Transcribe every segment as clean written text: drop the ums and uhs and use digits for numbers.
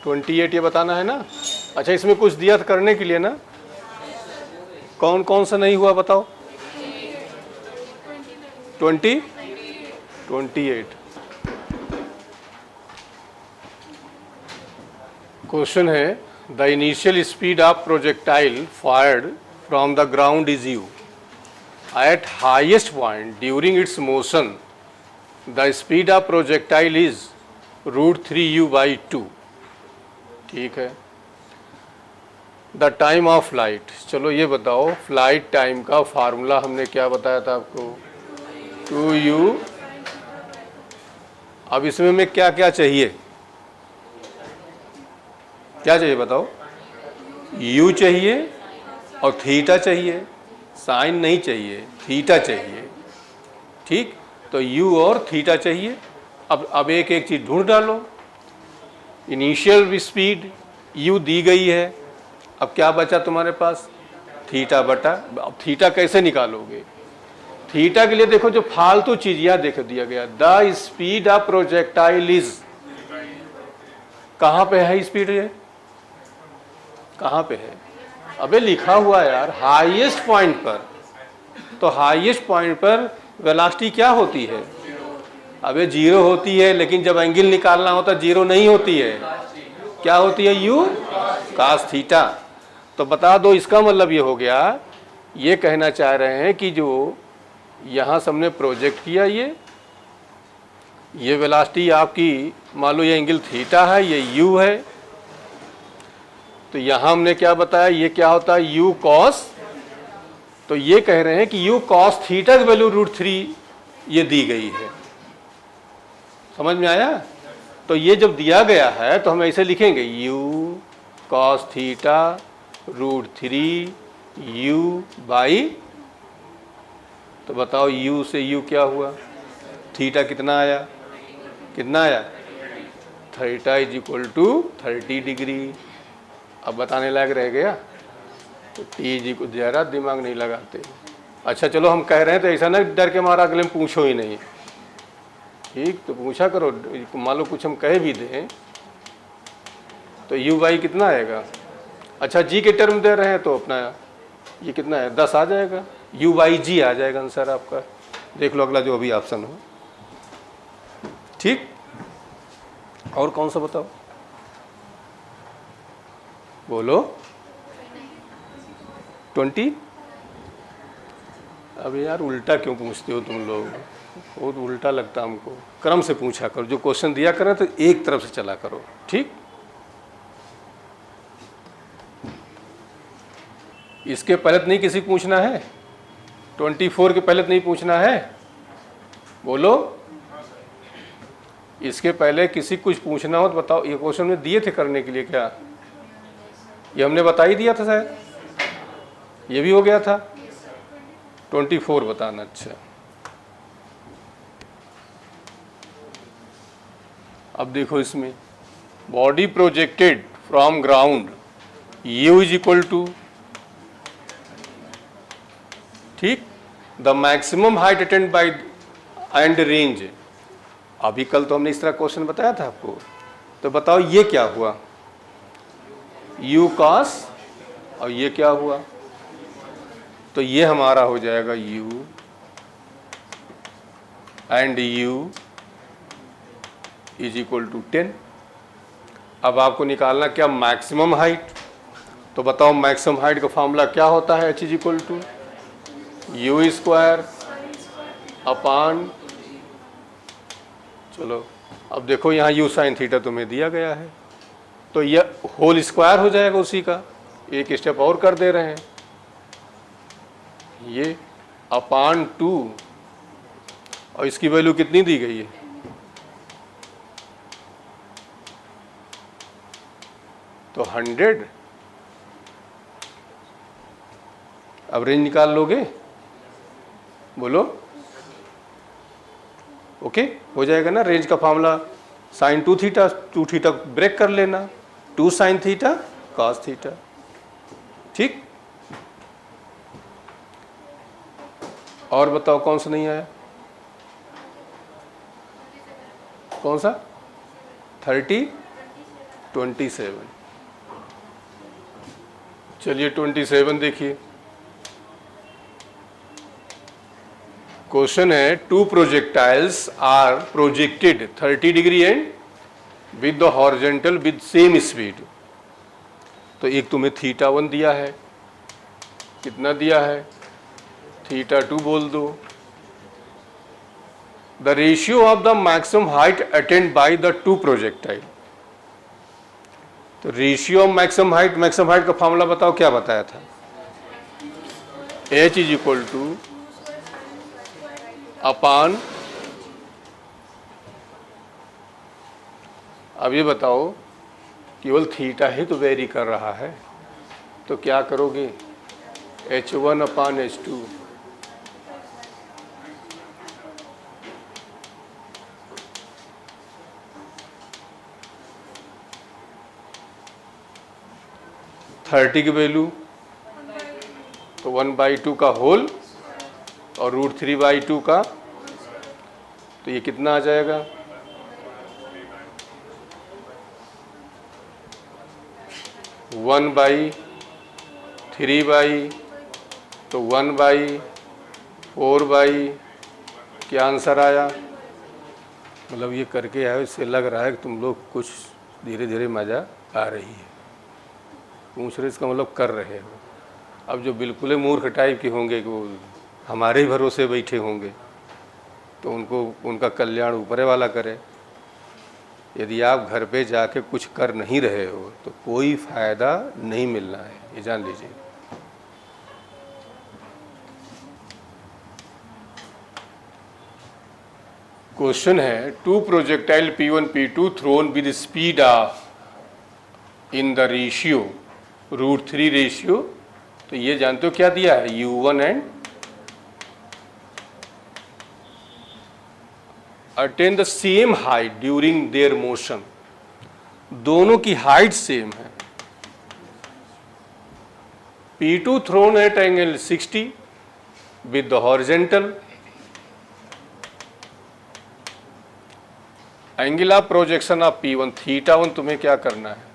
28 ये बताना है ना। अच्छा, इसमें कुछ दिया था करने के लिए ना, कौन कौन सा नहीं हुआ बताओ। 28 क्वेश्चन है, the initial speed of projectile fired from the ground is you eight highest point during its motion the speed of projectile is √3u/2। ठीक है। द टाइम ऑफ फ्लाइट, चलो ये बताओ फ्लाइट टाइम का फार्मूला हमने क्या बताया था आपको, 2u। अब इसमें में क्या क्या चाहिए, क्या चाहिए बताओ। u चाहिए और थीटा चाहिए, साइन नहीं चाहिए, थीटा चाहिए। ठीक, तो u और थीटा चाहिए। अब एक एक चीज ढूंढ डालो। इनिशियल स्पीड u दी गई है, अब क्या बचा तुम्हारे पास, थीटा बटा। अब थीटा कैसे निकालोगे, थीटा के लिए देखो जो फालतू चीज यह देखो दिया गया, the speed of projectile is, कहां पे है स्पीड, ये कहां पे है, अबे लिखा हुआ है यार हाईएस्ट पॉइंट पर। तो हाईएस्ट पॉइंट पर वेलोसिटी क्या होती है, अबे 0 होती है, लेकिन जब एंगल निकालना होता 0 नहीं होती है, क्या होती है, u cos थीटा। तो बता दो, इसका मतलब ये हो गया, ये कहना चाह रहे हैं कि जो यहां से हमने प्रोजेक्ट किया, ये वेलोसिटी आपकी, मान लो ये एंगल थीटा है, ये u है, तो यहां हमने क्या बताया, ये क्या होता है, u cos। तो ये कह रहे हैं कि u cos थीटा की वैल्यू √3 ये दी गई है। समझ में आया। तो ये जब दिया गया है तो हम ऐसे लिखेंगे, u cos थीटा √3u/। तो बताओ u से u क्या हुआ, थीटा कितना आया, कितना आया, theta is equal to 30 degree. अब बताने लायक रह गया, तो टी जी को ज़रा दिमाग नहीं लगाते। अच्छा चलो, हम कह रहे हैं तो ऐसा ना डर के मारा अगले में पूछो ही नहीं। ठीक, तो पूछा करो, मान लो कुछ हम कह भी दें तो u/, कितना आएगा। अच्छा जी के टर्म दे रहे हैं तो अपना ये कितना है, 10 आ जाएगा, u/g आ जाएगा आंसर आपका। देख लो अगला जो अभी ऑप्शन हो। ठीक, और कौन सा बताओ, बोलो। 20। अब यार उल्टा क्यों पूछते हो तुम लोग, बहुत उल्टा लगता हमको। क्रम से पूछा करो, जो क्वेश्चन दिया करें तो एक तरफ से चला करो। ठीक, इसके पहले तो नहीं किसी को पूछना है, 24 के पहले तो नहीं पूछना है, बोलो। इसके पहले किसी कुछ पूछना हो तो बताओ। ये क्वेश्चन में दिए थे करने के लिए क्या, ये हमने बता ही दिया था शायद, ये भी हो गया था। 24 बताना। अच्छा, अब देखो इसमें, body projected from ground u is equal to, ठीक, the maximum height attained by and range. अभी कल तो हमने इस तरह क्वेश्चन बताया था आपको। तो बताओ ये क्या हुआ, u cos, और ये क्या हुआ, तो ये हमारा हो जाएगा u and u is equal to 10। अब आपको निकालना क्या, मैक्सिमम हाइट। तो बताओ मैक्सिमम हाइट का फॉर्मूला क्या होता है, h is equal to u² upon, चलो अब देखो यहाँ u sin थीटा तुम्हें दिया गया है, तो यह होल स्क्वायर हो जाएगा उसी का, एक स्टेप और कर दे रहे हैं, ये अपान 2, और इसकी वैल्यू कितनी दी गई है, तो 100। अब रेंज निकाल लोगे, बोलो। ओके, हो जाएगा ना रेंज का formula, sine 2 theta, 2 theta break कर लेना, 2 साइन थीटा कॉस थीटा। ठीक, और बताओ कौन सा नहीं आया, कौन सा, 30, 27। चलिए 27 देखिए। क्वेश्चन है two projectiles are projected 30 degree and with the horizontal with same speed. तो एक तुम्हें θ1 दिया है, कितना दिया है, θ2 बोल दो। The ratio of the maximum height attend by the two projectile. तो रेशियो ऑफ मैक्सिमम हाइट का फॉर्मूला बताओ, क्या बताया था, H is equal two upon. अब ये बताओ केवल थीटा ही तो वेरी कर रहा है, तो क्या करोगे, H1 अपान H2। थर्टी की वैल्यू तो 1/2 का होल और √3/2 का, तो ये कितना आ जाएगा, 1/3 तो 1/4 क्या आंसर आया। मतलब ये करके आए, इससे लग रहा है कि तुम लोग कुछ धीरे धीरे मज़ा आ रही है, पूछ रहे इसका मतलब कर रहे हो। अब जो बिल्कुल ही मूर्ख टाइप के होंगे कि वो हमारे ही भरोसे बैठे होंगे, तो उनको उनका कल्याण ऊपर वाला करे। यदि आप घर पे जाके कुछ कर नहीं रहे हो तो कोई फायदा नहीं मिलना है, ये जान लीजिए। क्वेश्चन है two projectile P1 P2 thrown with speed of in the ratio √3 ratio. तो ये जानते हो क्या दिया है, U1 and attain the same height during their motion. दोनों की हाइट सेम है। P2 thrown at angle 60 with the horizontal. Angle of projection of P1 θ1 तुम्हें क्या करना है।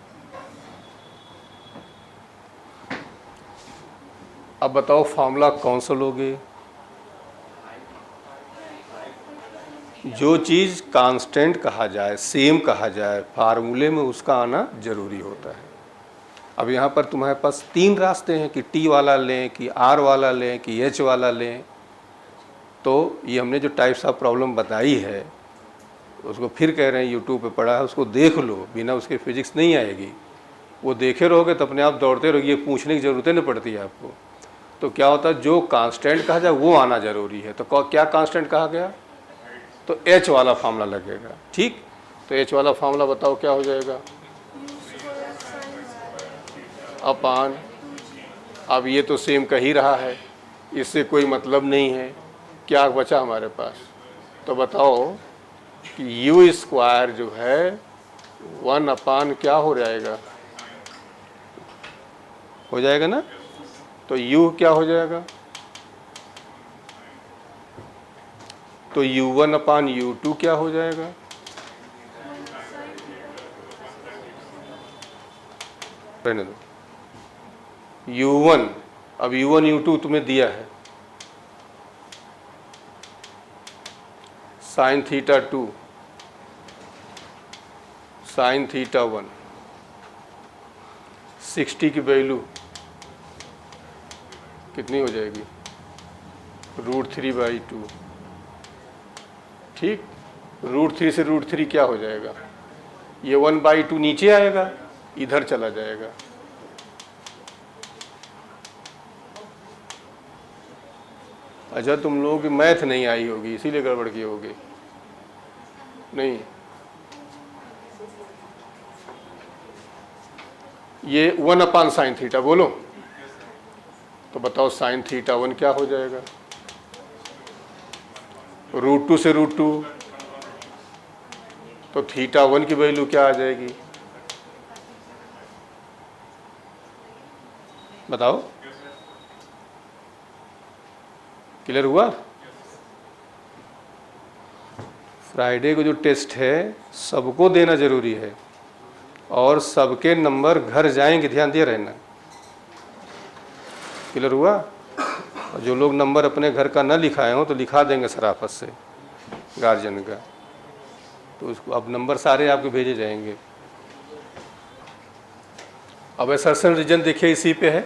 अब बताओ फॉर्मूला कौन सा लोगे। जो चीज़ कांस्टेंट कहा जाए, सेम कहा जाए, फार्मूले में उसका आना जरूरी होता है। अब यहाँ पर तुम्हारे पास 3 रास्ते हैं कि T वाला लें, कि R वाला लें, कि H वाला लें। तो ये हमने जो टाइप्स ऑफ प्रॉब्लम बताई है उसको फिर कह रहे हैं यूट्यूब पे पढ़ा है, उसको देख लो, बिना उसके फिजिक्स नहीं आएगी। वो देखे रहोगे तो अपने आप दौड़ते रहोगे, ये पूछने की ज़रूरत नहीं पड़ती है आपको। तो क्या होता है, जो कांस्टेंट कहा जाए वो आना जरूरी है। तो क्या कांस्टेंट कहा गया, तो H वाला फार्मूला लगेगा। ठीक, तो H वाला फार्मूला बताओ क्या हो जाएगा, अपान। अब ये तो सेम कह ही रहा है, इससे कोई मतलब नहीं है, क्या बचा हमारे पास। तो बताओ कि U² जो है 1 अपान क्या हो जाएगा, हो जाएगा ना। तो U क्या हो जाएगा, तो U1 अपान U2 क्या हो जाएगा, रहने दो। U1, अब U1 U2 तुम्हें दिया है, साइन θ2 साइन θ1, 60 की वैल्यू कितनी हो जाएगी, √3/2। ठीक, √3 से √3 क्या हो जाएगा, ये 1/2 नीचे आएगा, इधर चला जाएगा। अच्छा, तुम लोगों की मैथ नहीं आई होगी इसीलिए गड़बड़ की होगी। नहीं, ये 1 अपान साइन थीटा बोलो, तो बताओ साइन θ1 क्या हो जाएगा, √2 से √2, तो θ1 की वैल्यू क्या आ जाएगी, बताओ। क्लियर हुआ। फ्राइडे को जो टेस्ट है सबको देना जरूरी है, और सबके नंबर घर जाएंगे, ध्यान दिए रहना। क्लियर हुआ? और जो लोग नंबर अपने घर का न लिखाए हों तो लिखा देंगे शराफत से गार्जियन का, तो उसको अब नंबर सारे आपके भेजे जाएंगे। अब असर्शन रीजन देखिए इसी पे है।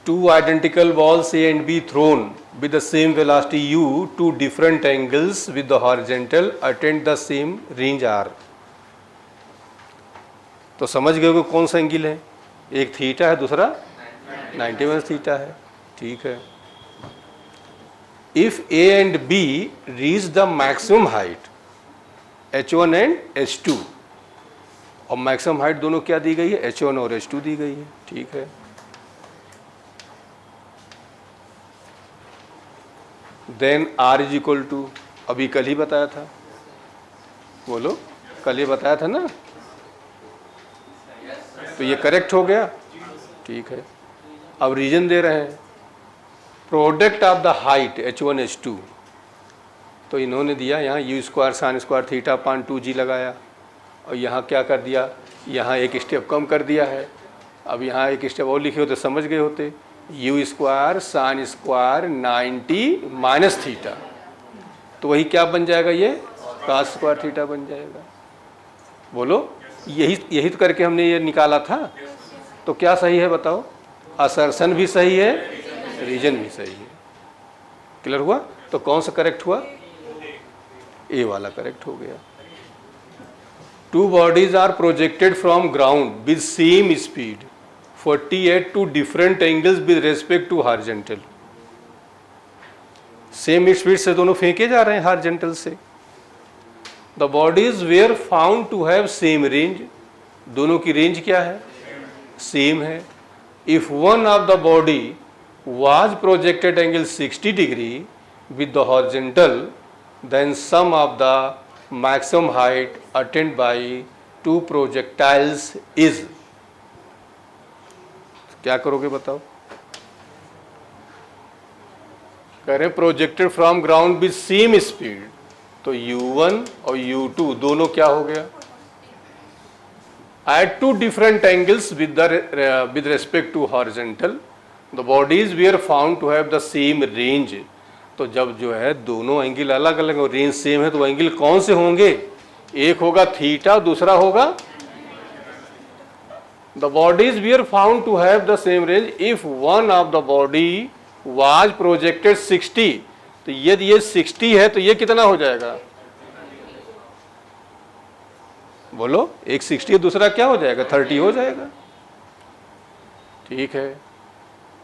Two identical balls A and B thrown with the same velocity u to different angles with the horizontal attain the same range r। तो समझ गए कि कौन सा एंगल है, एक थीटा है दूसरा 90 थीटा है, ठीक है। If A and B reach the maximum height h1 and h2, और मैक्सिमम हाइट दोनों क्या दी गई है, h1 और h2 दी गई है, ठीक है। Then r is equal to, अभी कल ही बताया था, बोलो कल ही बताया था ना, तो ये करेक्ट हो गया, ठीक है। अब रीजन दे रहे हैं, product of the height h1 h2, तो इन्होंने दिया यहाँ u square sine square theta अपान 2g लगाया, और यहाँ क्या कर दिया, यहाँ एक स्टेप कम कर दिया है। अब यहाँ एक स्टेप और लिखे होते समझ गए होते, u square sine square 90 minus theta, तो वही क्या बन जाएगा, ये cos स्क्वायर थीटा बन जाएगा। बोलो यही तो करके हमने ये निकाला था, तो क्या सही है बताओ, असर्शन भी सही है, रीजन भी सही है। क्लियर हुआ? तो कौन सा करेक्ट हुआ, ए वाला करेक्ट हो गया। Two bodies are projected from ground with same speed 48 two different angles with respect to horizontal. Same speed से दोनों फेंके जा रहे हैं हॉरिजॉन्टल से। The bodies were found to have same range, दोनों की रेंज क्या है, सेम है। If one of the body was projected angle 60 degree with the horizontal, then sum of the maximum height attained by two projectiles is, क्या करोगे बताओ, कह रहे projected from ground with same speed, तो u1 और u2 दोनों क्या हो गया, at two different angles with respect to horizontal, the bodies were found to have the same range। तो जब जो है दोनों एंगल अलग अलग और रेंज सेम है, तो एंगल कौन से होंगे, एक होगा थीटा, दूसरा होगा, the bodies were found to have the same range if one of the body was projected 60, तो यदि ये 60 है तो ये कितना हो जाएगा, बोलो, एक 60 दूसरा क्या हो जाएगा, 30 हो जाएगा, ठीक है।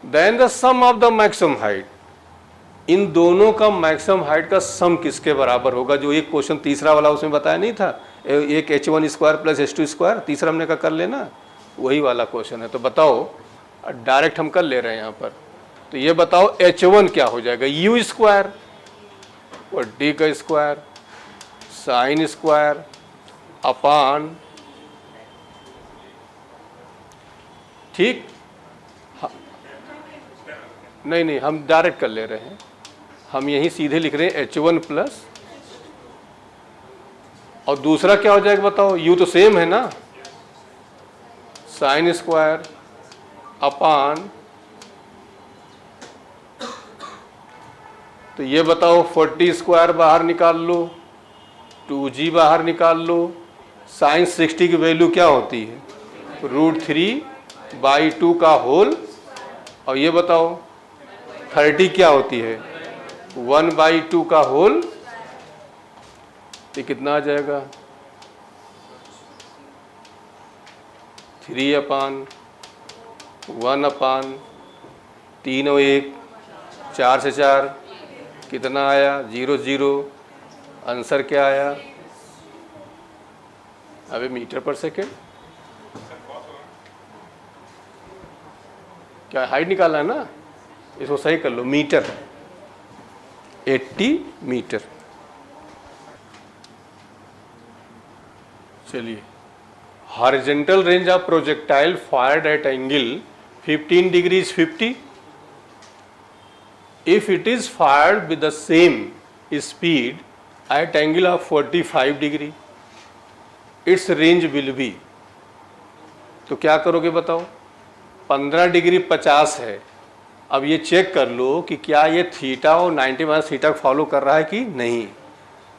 Then the sum of the maximum height, इन दोनों का मैक्सिमम हाइट का सम किसके बराबर होगा, जो एक क्वेश्चन तीसरा वाला उसमें बताया नहीं था, एक h1 square plus h2 square, तीसरा हमने कहा कर लेना, वही वाला क्वेश्चन है। तो बताओ, डायरेक्ट हम कर ले रहे हैं यहाँ पर, तो ये बताओ h1 क्या हो जाएगा, u स्क्वायर और d का स्क्वायर साइन स्क्वायर अपान, ठीक, नहीं हम डायरेक्ट कर ले रहे हैं, हम यही सीधे लिख रहे हैं h1 प्लस, और दूसरा क्या हो जाएगा बताओ, u तो सेम है ना, साइन स्क्वायर अपान, तो ये बताओ 40 स्क्वायर बाहर निकाल लो, 2g बाहर निकाल लो, साइन 60 की वैल्यू क्या होती है, √3/2 का होल, और ये बताओ 30 क्या होती है, 1/2 का होल, तो कितना आ जाएगा, 3/1/3 और 1 4 से 4 कितना आया, 0 0, आंसर क्या आया, अबे मीटर पर सेकेंड, क्या हाइट निकालना है ना, इसको सही कर लो, मीटर, 80 मीटर। चलिए, horizontal range of projectile fired eight angle 15 degree is 50 if it is fired with the same speed at angle of 45 degree it's range will be, तो क्या करोगे बताओ? 15 डिग्री 50 है। अब ये चेक कर लो कि क्या ये थीटा और 90 माइनस थीटा को फॉलो कर रहा है कि नहीं।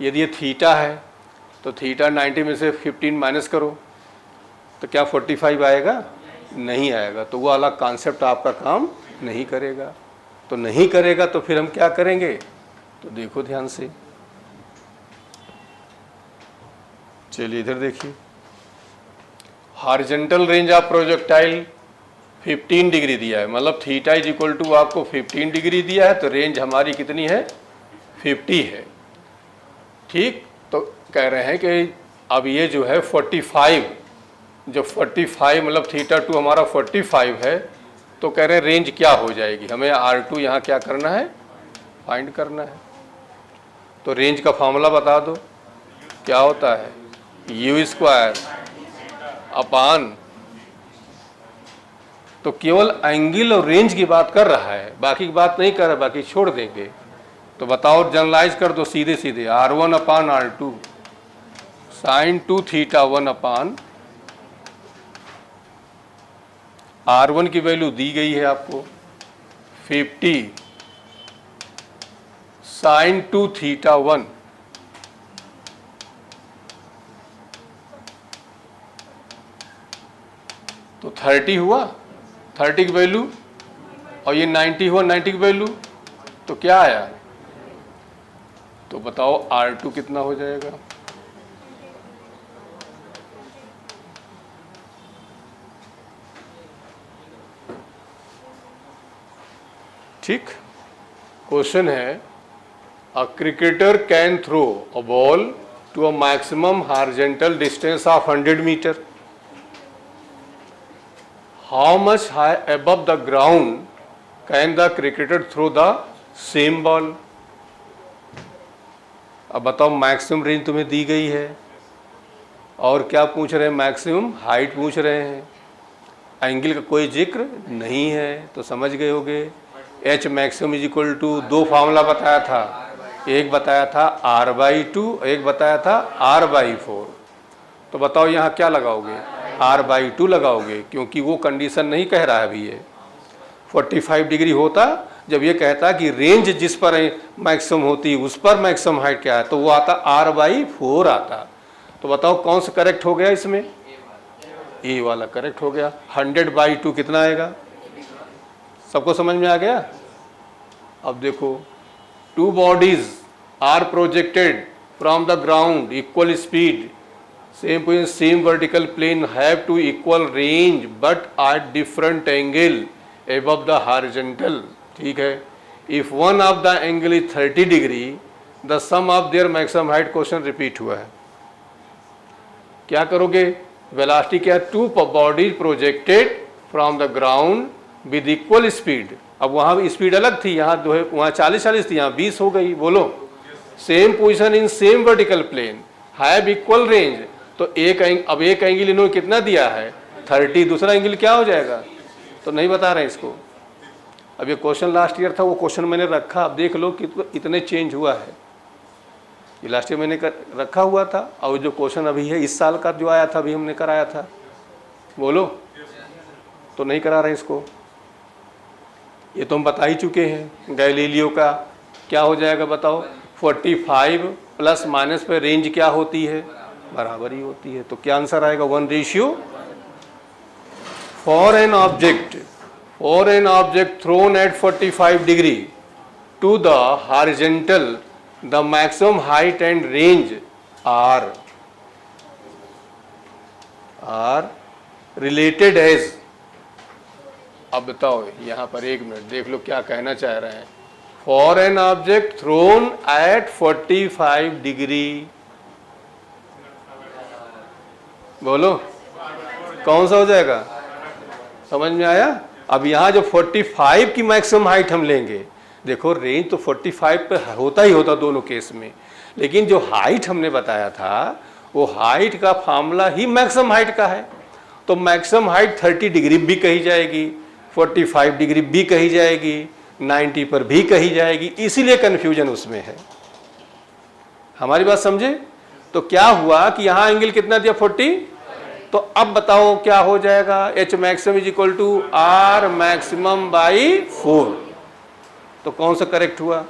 यदि ये थीटा है तो थीटा 90 में से 15 माइनस करो, तो क्या 45 आएगा? नहीं आएगा। तो वो वाला कॉन्सेप्ट आपका काम नहीं करेगा। तो नहीं करेगा तो फिर हम क्या करेंगे? तो देखो ध्यान से, चलिए इधर देखिए। Horizontal range of projectile 15 degree दिया है, मतलब थीटा इज इक्वल टू आपको 15 डिग्री दिया है, तो रेंज हमारी कितनी है? 50 है। ठीक, तो कह रहे हैं कि अब ये जो है 45, जब 45 मतलब थीटा 2 हमारा 45 है, तो कह रहे हैं रेंज क्या हो जाएगी? हमें R2 यहाँ क्या करना है? फाइंड करना है। तो रेंज का फॉर्मूला बता दो, क्या होता है? U स्क्वायर अपान, तो केवल एंगल और रेंज की बात कर रहा है, बाकी की बात नहीं कर रहा, बाकी छोड़ देंगे। तो बताओ, जनरलाइज कर दो सीधे सीधे, R1 अपान R2 साइन 2 थीटा 1 अपान R1 की वैल्यू दी गई है आपको 50 साइन 2 थीटा 1, तो 30 हुआ, 30 की वैल्यू, और ये 90 हुआ, 90 की वैल्यू, तो क्या आया? तो बताओ R2 कितना हो जाएगा? ठीक, क्वेश्चन है, a cricketer can throw a ball to a maximum horizontal distance of 100 metre. How much high above the ground can the cricketer throw the same ball? अब बताओ, मैक्सिमम रेंज तुम्हें दी गई है और क्या पूछ रहे हैं? मैक्सिमम हाइट पूछ रहे हैं। एंगल का कोई जिक्र नहीं है, तो समझ गए होगे। H maximum is equal to, दो फार्मूला बताया था, एक बताया था R/2, एक बताया था R/4। तो बताओ यहाँ क्या लगाओगे? R/2 लगाओगे, क्योंकि वो कंडीशन नहीं कह रहा है अभी। ये 45 डिग्री होता जब ये कहता कि रेंज जिस पर मैक्सिमम होती उस पर मैक्सिमम हाइट क्या है, तो वो आता R/4 आता। तो बताओ कौन सा करेक्ट हो गया इसमें? ए वाला करेक्ट हो गया। 100/2 कितना आएगा? सबको समझ में आ गया? अब देखो, two bodies are projected from the ground equal speed, same position, same vertical plane, have to equal range but at different angle above the horizontal. ठीक है, if one of the angle is 30 degree, the sum of their maximum height question repeat हुआ है। क्या करोगे? Velocity क्या? Two bodies projected from the ground with equal speed. अब वहाँ speed अलग थी, यहाँ जो है वहाँ 40 थी, यहाँ 20 हो गई। बोलो, same position in same vertical plane, have equal range. तो अब एक एंगल इन्होंने कितना दिया है? 30, दूसरा एंगल क्या हो जाएगा? तो नहीं बता रहे हैं इसको। अब ये क्वेश्चन लास्ट ईयर था, वो क्वेश्चन मैंने रखा, अब देख लो कि इतने चेंज हुआ है। ये लास्ट ईयर मैंने रखा हुआ था, और जो क्वेश्चन अभी है इस साल का जो आया था, अभी हमने कराया था। बोलो, तो नहीं करा रहे इसको। ये तो हम बता ही चुके हैं। गैलीलियो का क्या हो जाएगा बताओ? 45 प्लस माइनस पे रेंज क्या होती है? बराबर ही होती है। तो क्या आंसर आएगा? 1:। For an object thrown at 45 degree to the horizontal, the maximum height and range are related as. अब बताओ यहां पर एक मिनट देख लो क्या कहना चाह रहे हैं। For an object thrown at 45 degree, बोलो कौन सा हो जाएगा? समझ में आया? अब यहाँ जो 45 की मैक्सिमम हाइट हम लेंगे, देखो रेंज तो 45 पे होता ही होता दोनों केस में, लेकिन जो हाइट हमने बताया था वो हाइट का फार्मूला ही मैक्सिमम हाइट का है। तो मैक्सिमम हाइट 30 डिग्री भी कही जाएगी, 45 डिग्री भी कही जाएगी, 90 पर भी कही जाएगी, इसीलिए कन्फ्यूजन उसमें है। हमारी बात समझे? तो क्या हुआ कि यहां एंगल कितना दिया 40, तो अब बताओ क्या हो जाएगा, H maximum is equal to R maximum by 4। तो कौन सा करेक्ट हुआ,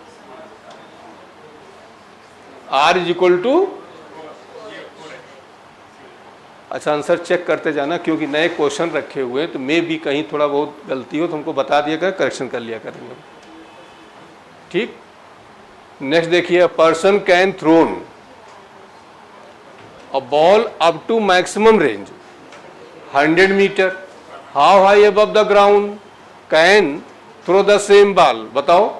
आर इज इक्वल टू, अच्छा आंसर चेक करते जाना क्योंकि नए क्वेश्चन रखे हुए हैं तो मे भी कहीं थोड़ा बहुत गलती हो तो हमको बता दिया कर, करेक्शन कर लिया करेंगे। ठीक, नेक्स्ट देखिए, person can thrown a ball up to maximum range 100 metre, how high above the ground can throw the same ball, बताओ।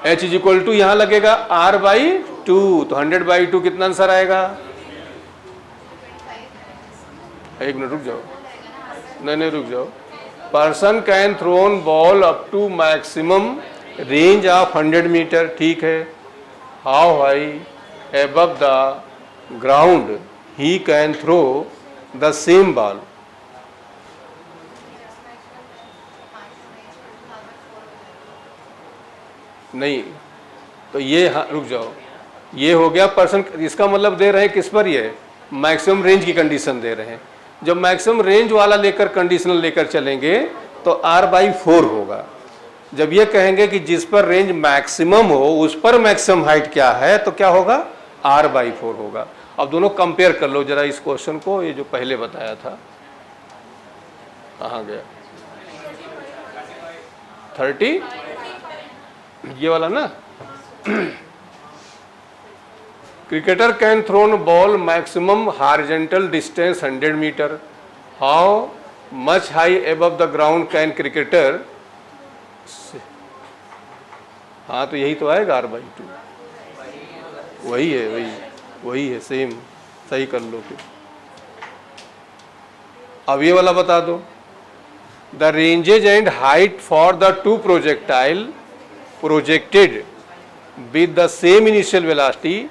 H इज इक्वल टू यहां लगेगा R बाई 2, तो 100 बाई 2 कितना आंसर आएगा, एक मिनट रुक जाओ, नहीं रुक जाओ, person can thrown ball up to maximum range of 100 metre, ठीक है, how high above the ground he can throw the same ball, नहीं तो ये, हाँ रुक जाओ, ये हो गया पर्सन, इसका मतलब दे रहे हैं किस पर, ये मैक्सिमम रेंज की कंडीशन दे रहे हैं। जब मैक्सिमम रेंज वाला लेकर कंडीशनल लेकर चलेंगे तो R बाई 4 होगा। जब ये कहेंगे कि जिस पर रेंज मैक्सिमम हो उस पर मैक्सिमम हाइट क्या है तो क्या होगा, R बाई 4 होगा। अब दोनों कंपेयर कर लो जरा इस क्वेश्चन को, ये जो पहले बताया था, कहाँ गया, 30, ये वाला ना, cricketer can thrown ball maximum horizontal distance 100 metre, how much high above the ground can cricketer, हाँ तो यही तो आएगा R बाई 2, वही है सेम, सही कर लो फिर। अब ये वाला बता दो, the ranges and height for the two projectile projected with the same initial velocity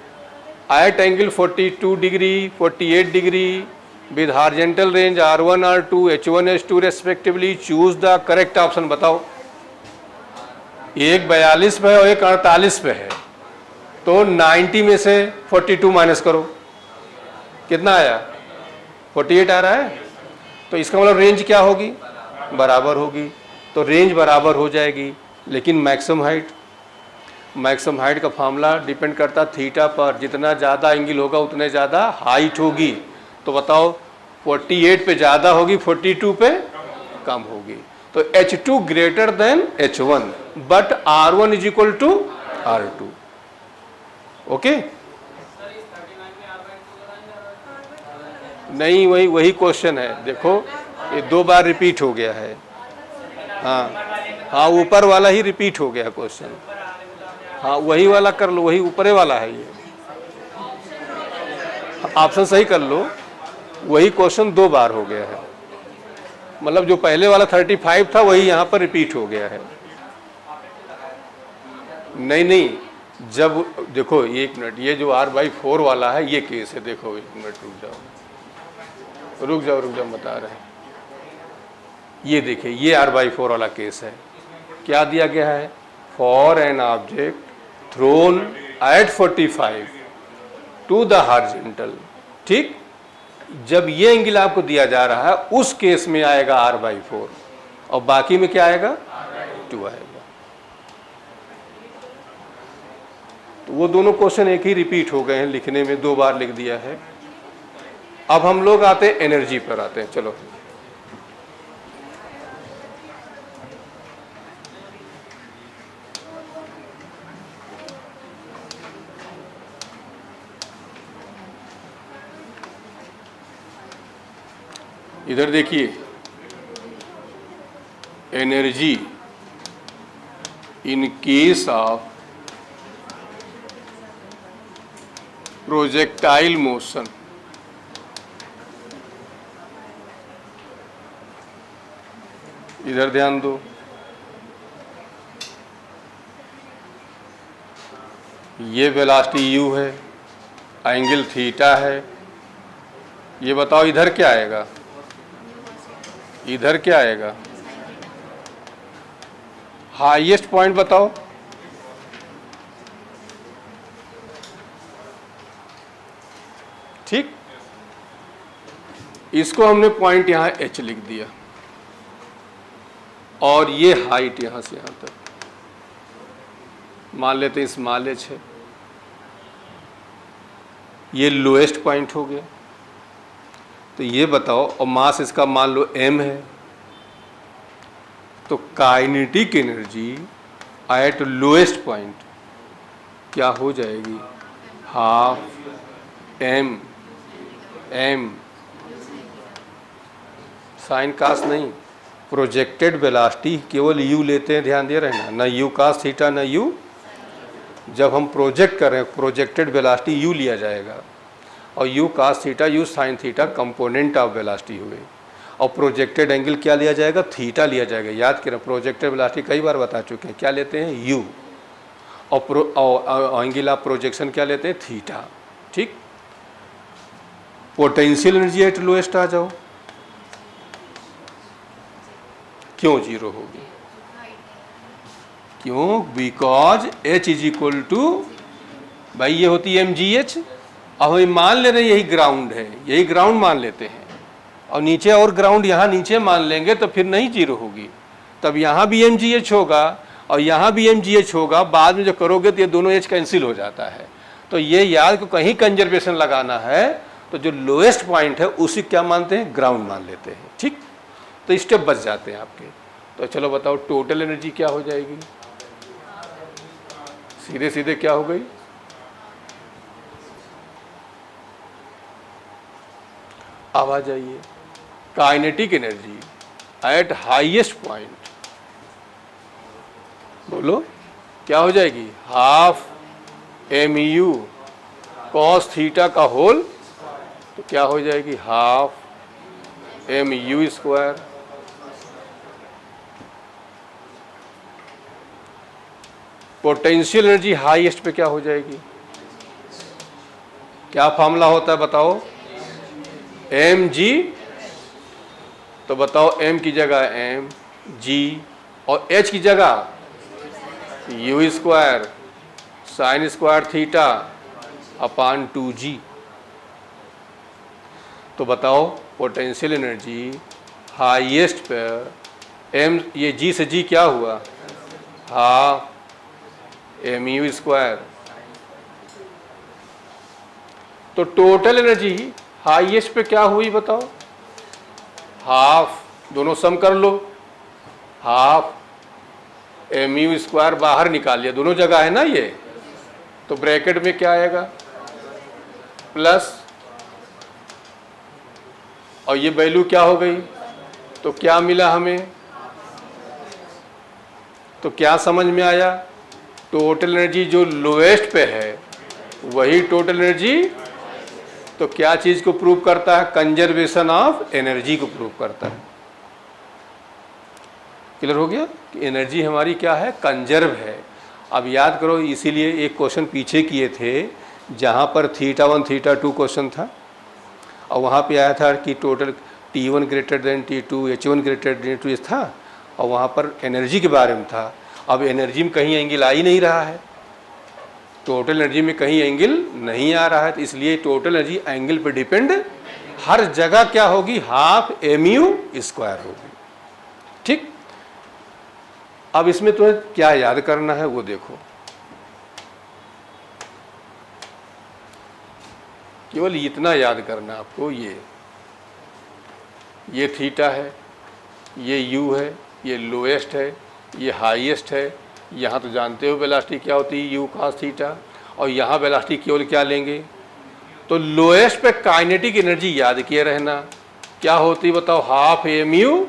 at angle 42 degree, 48 degree with horizontal range R1, R2, H1, H2 respectively, choose the correct option, बताओ। एक 42 पे है और एक 48 पे है, तो 90 में से 42 माइनस करो, कितना आया, 48 आ रहा है, तो इसका मतलब रेंज क्या होगी, बराबर होगी, तो रेंज बराबर हो जाएगी। लेकिन मैक्सिमम हाइट का फार्मूला डिपेंड करता थीटा पर, जितना ज़्यादा एंगल होगा उतने ज़्यादा हाइट होगी। तो बताओ 48 पे ज़्यादा होगी, 42 पे कम होगी, तो H2 greater than H1 but R1 is equal to R2, okay. नहीं, वही क्वेश्चन है, देखो ये 2 बार रिपीट हो गया है, हाँ ऊपर वाला ही रिपीट हो गया क्वेश्चन, हाँ वही वाला कर लो, वही ऊपरे वाला है, ये ऑप्शन सही कर लो, वही क्वेश्चन 2 बार हो गया है, मतलब जो पहले वाला 35 था वही यहाँ पर रिपीट हो गया है। नहीं, जब देखो एक मिनट, ये जो R बाई 4 वाला है ये केस है, देखो एक मिनट रुक जाओ बता रहे हैं, ये देखिए ये R बाई 4 वाला केस है, क्या दिया गया है, for an object thrown at 45 to the horizontal, ठीक, जब ये एंगल आपको दिया जा रहा है उस केस में आएगा R बाई 4 और बाकी में क्या आएगा, 2 आएगा। तो वो दोनों क्वेश्चन एक ही रिपीट हो गए हैं, लिखने में 2 बार लिख दिया है। अब हम लोग आते हैं एनर्जी पर आते हैं, चलो इधर देखिए, energy in case of projectile motion, इधर ध्यान दो, ये वेलोसिटी u है, एंगल थीटा है, ये बताओ इधर क्या आएगा, इधर क्या आएगा, हाईएस्ट पॉइंट बताओ, इसको हमने पॉइंट यहाँ h लिख दिया और ये हाइट यहाँ से यहाँ तक मान लेते हैं स्मॉल h है, ये लोएस्ट पॉइंट हो गया। तो ये बताओ, और मास इसका मान लो m है, तो kinetic energy at lowest point क्या हो जाएगी? हाफ m साइन कास नहीं, प्रोजेक्टेड वेलोसिटी केवल u लेते हैं, ध्यान दे रहे हैं ना u कास थीटा ना u। जब हम प्रोजेक्ट कर रहे हैं प्रोजेक्टेड वेलोसिटी u लिया जाएगा और u cos theta u sine theta component of velocity हुए, और प्रोजेक्टेड एंगल क्या लिया जाएगा? थीटा लिया जाएगा। याद करें प्रोजेक्टेड वेलोसिटी कई बार बता चुके हैं, क्या लेते हैं? u, और एंगल ऑफ प्रोजेक्शन क्या लेते हैं? थीटा। ठीक, पोटेंशियल एनर्जी एट लोएस्ट आ जाओ, क्यों जीरो होगी? क्यों? Because h is equal to, भाई ये होती है mgh। अब हम मान ले रहे हैं यही ग्राउंड है, यही ग्राउंड मान लेते हैं, और नीचे और ग्राउंड यहाँ नीचे मान लेंगे तो फिर नहीं जीरो होगी, तब यहाँ भी mgh होगा और यहाँ भी mgh होगा। बाद में जो करोगे तो ये दोनों h कैंसिल हो जाता है। तो ये याद को कहीं कंजर्वेशन लगाना है तो जो लोएस्ट पॉइंट है उसी क्या मानते हैं? ग्राउंड मान लेते हैं। ठीक, तो स्टेप बच जाते हैं आपके। तो चलो बताओ टोटल एनर्जी क्या हो जाएगी? सीधे सीधे क्या हो गई? अब आ जाइए, kinetic energy at highest point, बोलो क्या हो जाएगी? हाफ mu cos थीटा का होल, तो क्या हो जाएगी? Half mu square. Potential energy highest पे क्या हो जाएगी? क्या फॉर्मूला होता है बताओ? mg, तो बताओ m की जगह m, g और h की जगह u square sine square theta अपान 2g। तो बताओ पोटेंशियल एनर्जी हाईएस्ट पर m, ये g से g क्या हुआ? Half mu square. तो टोटल एनर्जी हाईएस्ट पे क्या हुई बताओ? हाफ, दोनों सम कर लो, हाफ mu स्क्वायर बाहर निकाल लिया, दोनों जगह है ना ये, तो ब्रैकेट में क्या आएगा? प्लस, और ये वैल्यू क्या हो गई? तो क्या मिला हमें? तो क्या समझ में आया? टोटल एनर्जी जो लोएस्ट पे है वही टोटल एनर्जी, तो क्या चीज को प्रूव करता है? कंजर्वेशन ऑफ एनर्जी को प्रूव करता है। क्लियर हो गया कि एनर्जी हमारी क्या है? कंजर्व है। अब याद करो, इसीलिए एक क्वेश्चन पीछे किए थे जहां पर θ1 θ2 क्वेश्चन था, और वहां पे आया था कि total T1 greater than T2, H1 greater than H2 था, और वहां पर एनर्जी के बारे में था। अब एनर्जी में कहीं एंगल आ ही नहीं रहा है, टोटल एनर्जी में कहीं एंगल नहीं आ रहा है, तो इसलिए टोटल एनर्जी एंगल पे डिपेंड हर जगह क्या होगी? हाफ mu स्क्वायर होगी। ठीक, अब इसमें तुम्हें क्या याद करना है वो देखो, केवल इतना याद करना आपको, ये थीटा है, ये u है, ये लोएस्ट है, ये हाईएस्ट है। यहाँ तो जानते हो वेलोसिटी क्या होती है? u cos theta. और यहाँ वेलोसिटी केवल क्या लेंगे? तो लोएस्ट पे काइनेटिक एनर्जी याद किए रहना, क्या होती बताओ? Half mu।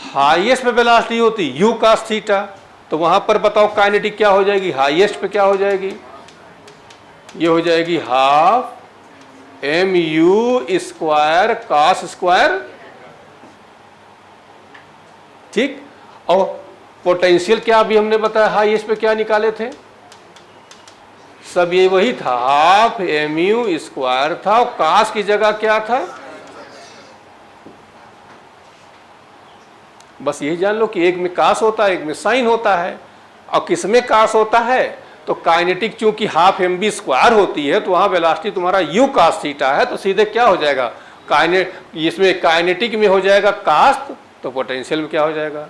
हाईएस्ट पे वेलोसिटी होती u cos थीटा, तो वहां पर बताओ काइनेटिक क्या हो जाएगी? हाईएस्ट पे क्या हो जाएगी? ये हो जाएगी half mu square cos square. ठीक, और पोटेंशियल क्या अभी हमने बताया? हाईएस्ट पे क्या निकाले थे? सब ये वही था, हाफ mu स्क्वायर था, और कास की जगह क्या था? बस यही जान लो कि एक में कास होता है, एक में साइन होता है। और किस में कास होता है? तो काइनेटिक चूंकि हाफ mv स्क्वायर होती है तो वहाँ वेलोसिटी तुम्हारा u cos थीटा है, तो सीधे क्या हो जाएगा, इसमें काइनेटिक में हो जाएगा कास्ट, तो पोटेंशियल में क्या हो जाएगा,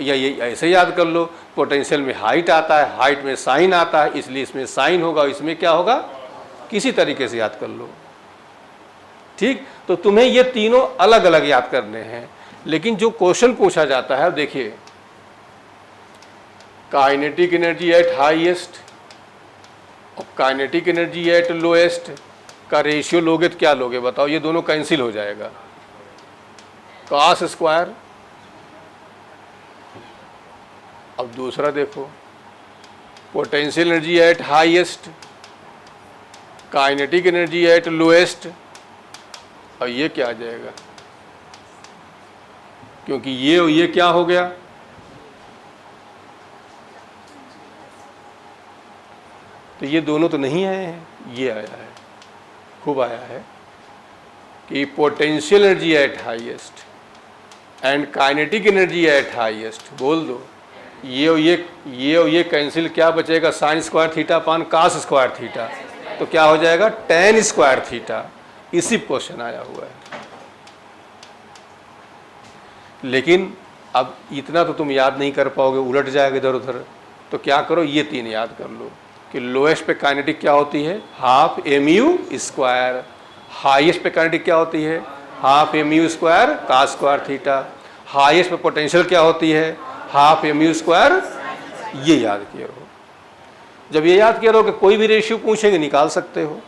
या ये ऐसे याद कर लो, पोटेंशियल में हाइट आता है, हाइट में साइन आता है, इसलिए इसमें साइन होगा, इसमें क्या होगा, किसी तरीके से याद कर लो। ठीक, तो तुम्हें ये तीनों अलग अलग याद करने हैं, लेकिन जो क्वेश्चन पूछा जाता है, देखिए काइनेटिक एनर्जी एट हाईएस्ट और काइनेटिक एनर्जी एट लोएस्ट का रेशियो लोगे तो क्या लोगे बताओ, ये दोनों कैंसिल हो जाएगा, कॉस स्क्वायर। अब दूसरा देखो, potential energy at highest, kinetic energy at lowest, और ये क्या आ जाएगा, क्योंकि ये क्या हो गया, तो ये दोनों तो नहीं आए हैं, ये आया है, खूब आया है कि potential energy at highest and kinetic energy at highest, बोल दो ये कैंसिल, क्या बचेगा, sine square theta upon cos square theta, तो क्या हो जाएगा, टेन स्क्वायर थीटा। इसी क्वेश्चन आया हुआ है, लेकिन अब इतना तो तुम याद नहीं कर पाओगे, उलट जाएगा इधर उधर, तो क्या करो, ये तीन याद कर लो कि लोएस्ट पे काइनेटिक क्या होती है, हाफ mu स्क्वायर, हाईएस्ट पे काइनेटिक क्या होती है, half mu square cos square theta, highest पे पोटेंशियल क्या होती है, हाफ mu स्क्वायर, ये याद किए रहो। जब ये याद किए रहो कि कोई भी रेशियो पूछेंगे निकाल सकते हो,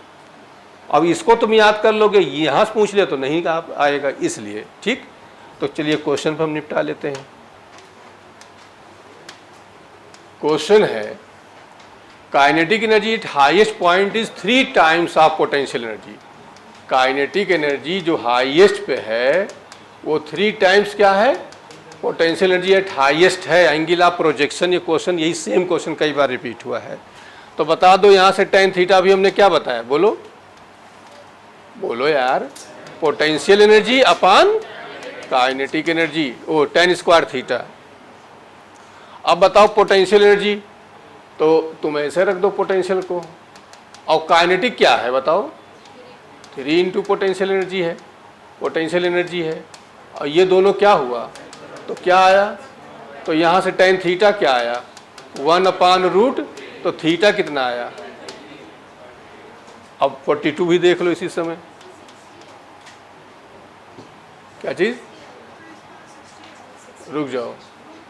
अब इसको तुम याद कर लोगे, यहाँ से पूछ ले तो नहीं आएगा, इसलिए। ठीक, तो चलिए क्वेश्चन पर हम निपटा लेते हैं। क्वेश्चन है, kinetic energy at highest point is 3 times of potential energy. Kinetic energy जो हाईएस्ट पे है वो 3 टाइम्स क्या है, पोटेंशियल एनर्जी एट हाईएस्ट है, एंगल ऑफ प्रोजेक्शन। ये क्वेश्चन, यही सेम क्वेश्चन कई बार रिपीट हुआ है। तो बता दो यहाँ से टेन थीटा भी हमने क्या बताया, बोलो बोलो यार, पोटेंशियल एनर्जी अपान काइनेटिक एनर्जी, ओ टेन स्क्वायर थीटा। अब बताओ पोटेंशियल एनर्जी, तो तुम ऐसे रख दो पोटेंशियल को, और काइनेटिक क्या है बताओ, 3 इंटू पोटेंशियल एनर्जी है, पोटेंशियल एनर्जी है, और ये दोनों क्या हुआ, तो क्या आया, तो यहाँ से टेन थीटा क्या आया, 1 अपान रूट, तो थीटा कितना आया। अब 42 भी देख लो इसी समय, क्या चीज, रुक जाओ,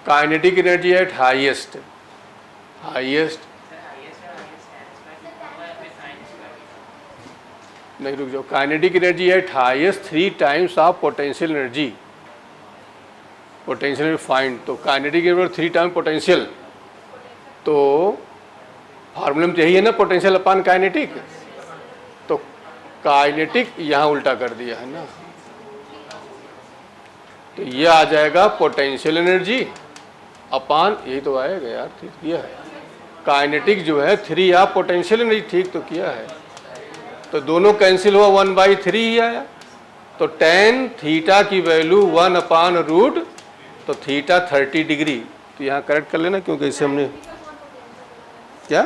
काइनेटिक एनर्जी एट हाईएस्ट, नहीं रुक जाओ, kinetic energy at highest 3 times of potential energy, potential find, तो काइनेटिक एनर्जी 3 टाइम पोटेंशियल, तो फार्मूले में यही है ना, पोटेंशियल अपान काइनेटिक, तो काइनेटिक यहाँ उल्टा कर दिया है ना, तो ये आ जाएगा पोटेंशियल एनर्जी अपान, यही तो आएगा यार, ठीक किया है, काइनेटिक जो है 3 आप पोटेंशियल एनर्जी, ठीक तो किया है, तो दोनों कैंसिल हुआ, 1/3 ही आया, तो टेन थीटा की वैल्यू 1 अपान रूट, तो थीटा 30 डिग्री, तो यहाँ करेक्ट कर लेना, क्योंकि इसे हमने क्या,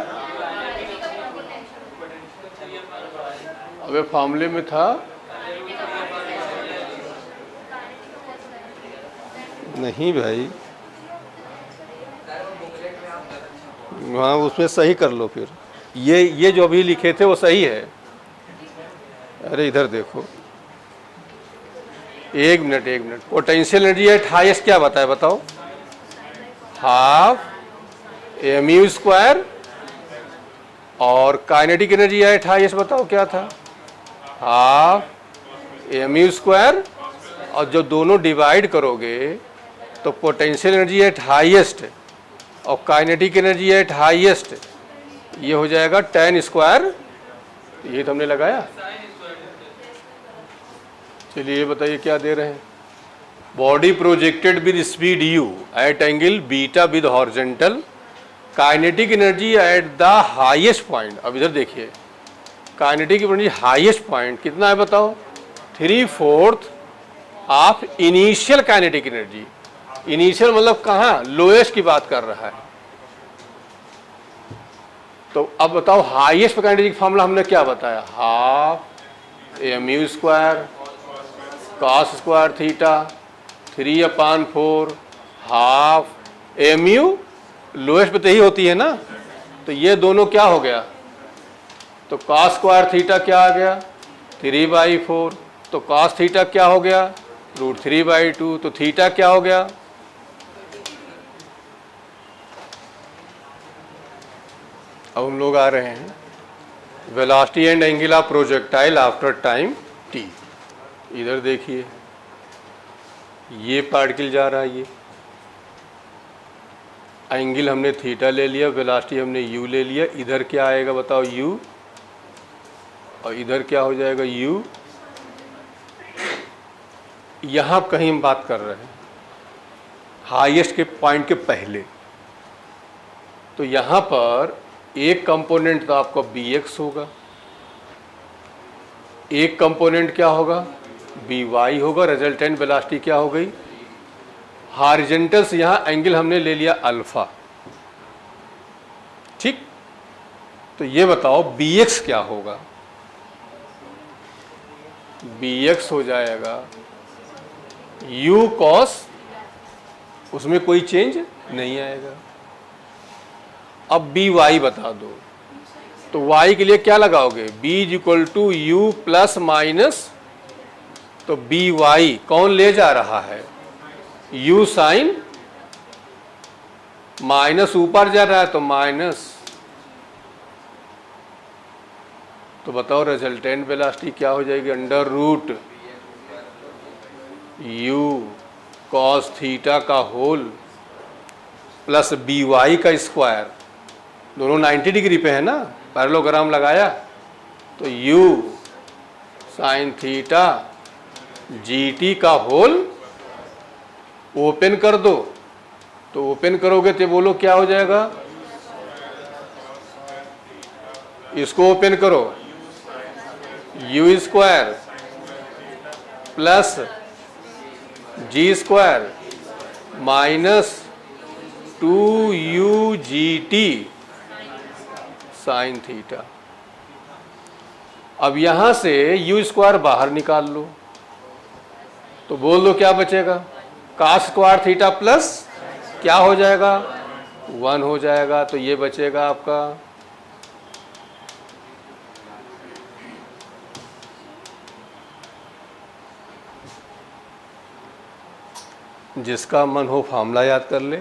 अबे फॉर्मूले में था नहीं भाई, हाँ उसमें सही कर लो फिर, ये जो अभी लिखे थे वो सही है। अरे इधर देखो, एक minute, potential energy at highest क्या बताया बताओ, हाफ mu स्क्वायर, और काइनेटिक एनर्जी एट हाईएस्ट बताओ क्या था, हाफ mu स्क्वायर, और जो दोनों डिवाइड करोगे तो पोटेंशियल एनर्जी एट हाईएस्ट और काइनेटिक एनर्जी एट हाईएस्ट ये हो जाएगा 10 स्क्वायर, ये तो हमने लगाया। चलिए ये बताइए क्या दे रहे हैं, body projected with speed u at angle beta with horizontal, kinetic energy at the highest point. अब इधर देखिए, काइनेटिक एनर्जी हाईएस्ट पॉइंट कितना है बताओ, 3/4 of initial kinetic energy. Initial मतलब कहाँ, लोएस्ट की बात कर रहा है, तो अब बताओ हाईएस्ट काइनेटिक फार्मूला हमने क्या बताया, half mu square cos square theta 3/4 half mu, lowest पे तो यही होती है ना, तो ये दोनों क्या हो गया, तो cos स्क्वायर थीटा क्या आ गया 3/4, तो cos थीटा क्या हो गया √3/2, तो थीटा क्या हो गया, अब हम लोग आ रहे हैं velocity and angle of projectile after time t। इधर देखिए ये पार्टिकल जा रहा है, ये एंगल हमने थीटा ले लिया, वेलोसिटी हमने u ले लिया, इधर क्या आएगा बताओ u, और इधर क्या हो जाएगा u। यहाँ कहीं हम बात कर रहे हैं हाईएस्ट के पॉइंट के पहले, तो यहाँ पर एक कंपोनेंट तो आपका bx होगा, एक कंपोनेंट क्या होगा by होगा, रिजल्टेंट वेलोसिटी क्या हो गई, हॉरिजॉन्टल से यहाँ एंगल हमने ले लिया अल्फा, ठीक। तो ये बताओ bx क्या होगा, bx हो जाएगा u cos, उसमें कोई चेंज नहीं आएगा। अब by बता दो, तो y के लिए क्या लगाओगे, b = u प्लस माइनस, तो by कौन ले जा रहा है, u साइन, माइनस ऊपर जा रहा है तो माइनस, तो बताओ रिजल्टेंट वेलोसिटी क्या हो जाएगी, √u cos थीटा का होल प्लस by का स्क्वायर, दोनों 90 डिग्री पे है ना, पैरेललोग्राम लगाया, तो u साइन थीटा gt का होल, ओपन कर दो, तो ओपन करोगे तो बोलो क्या हो जाएगा, इसको ओपन करो, u square plus g square minus 2ugt sine theta. अब यहां से u स्क्वायर बाहर निकाल लो, तो बोल दो क्या बचेगा, cos स्क्वायर थीटा प्लस क्या हो जाएगा 1 हो जाएगा, तो ये बचेगा आपका जिसका मन हो फार्मूला याद कर ले,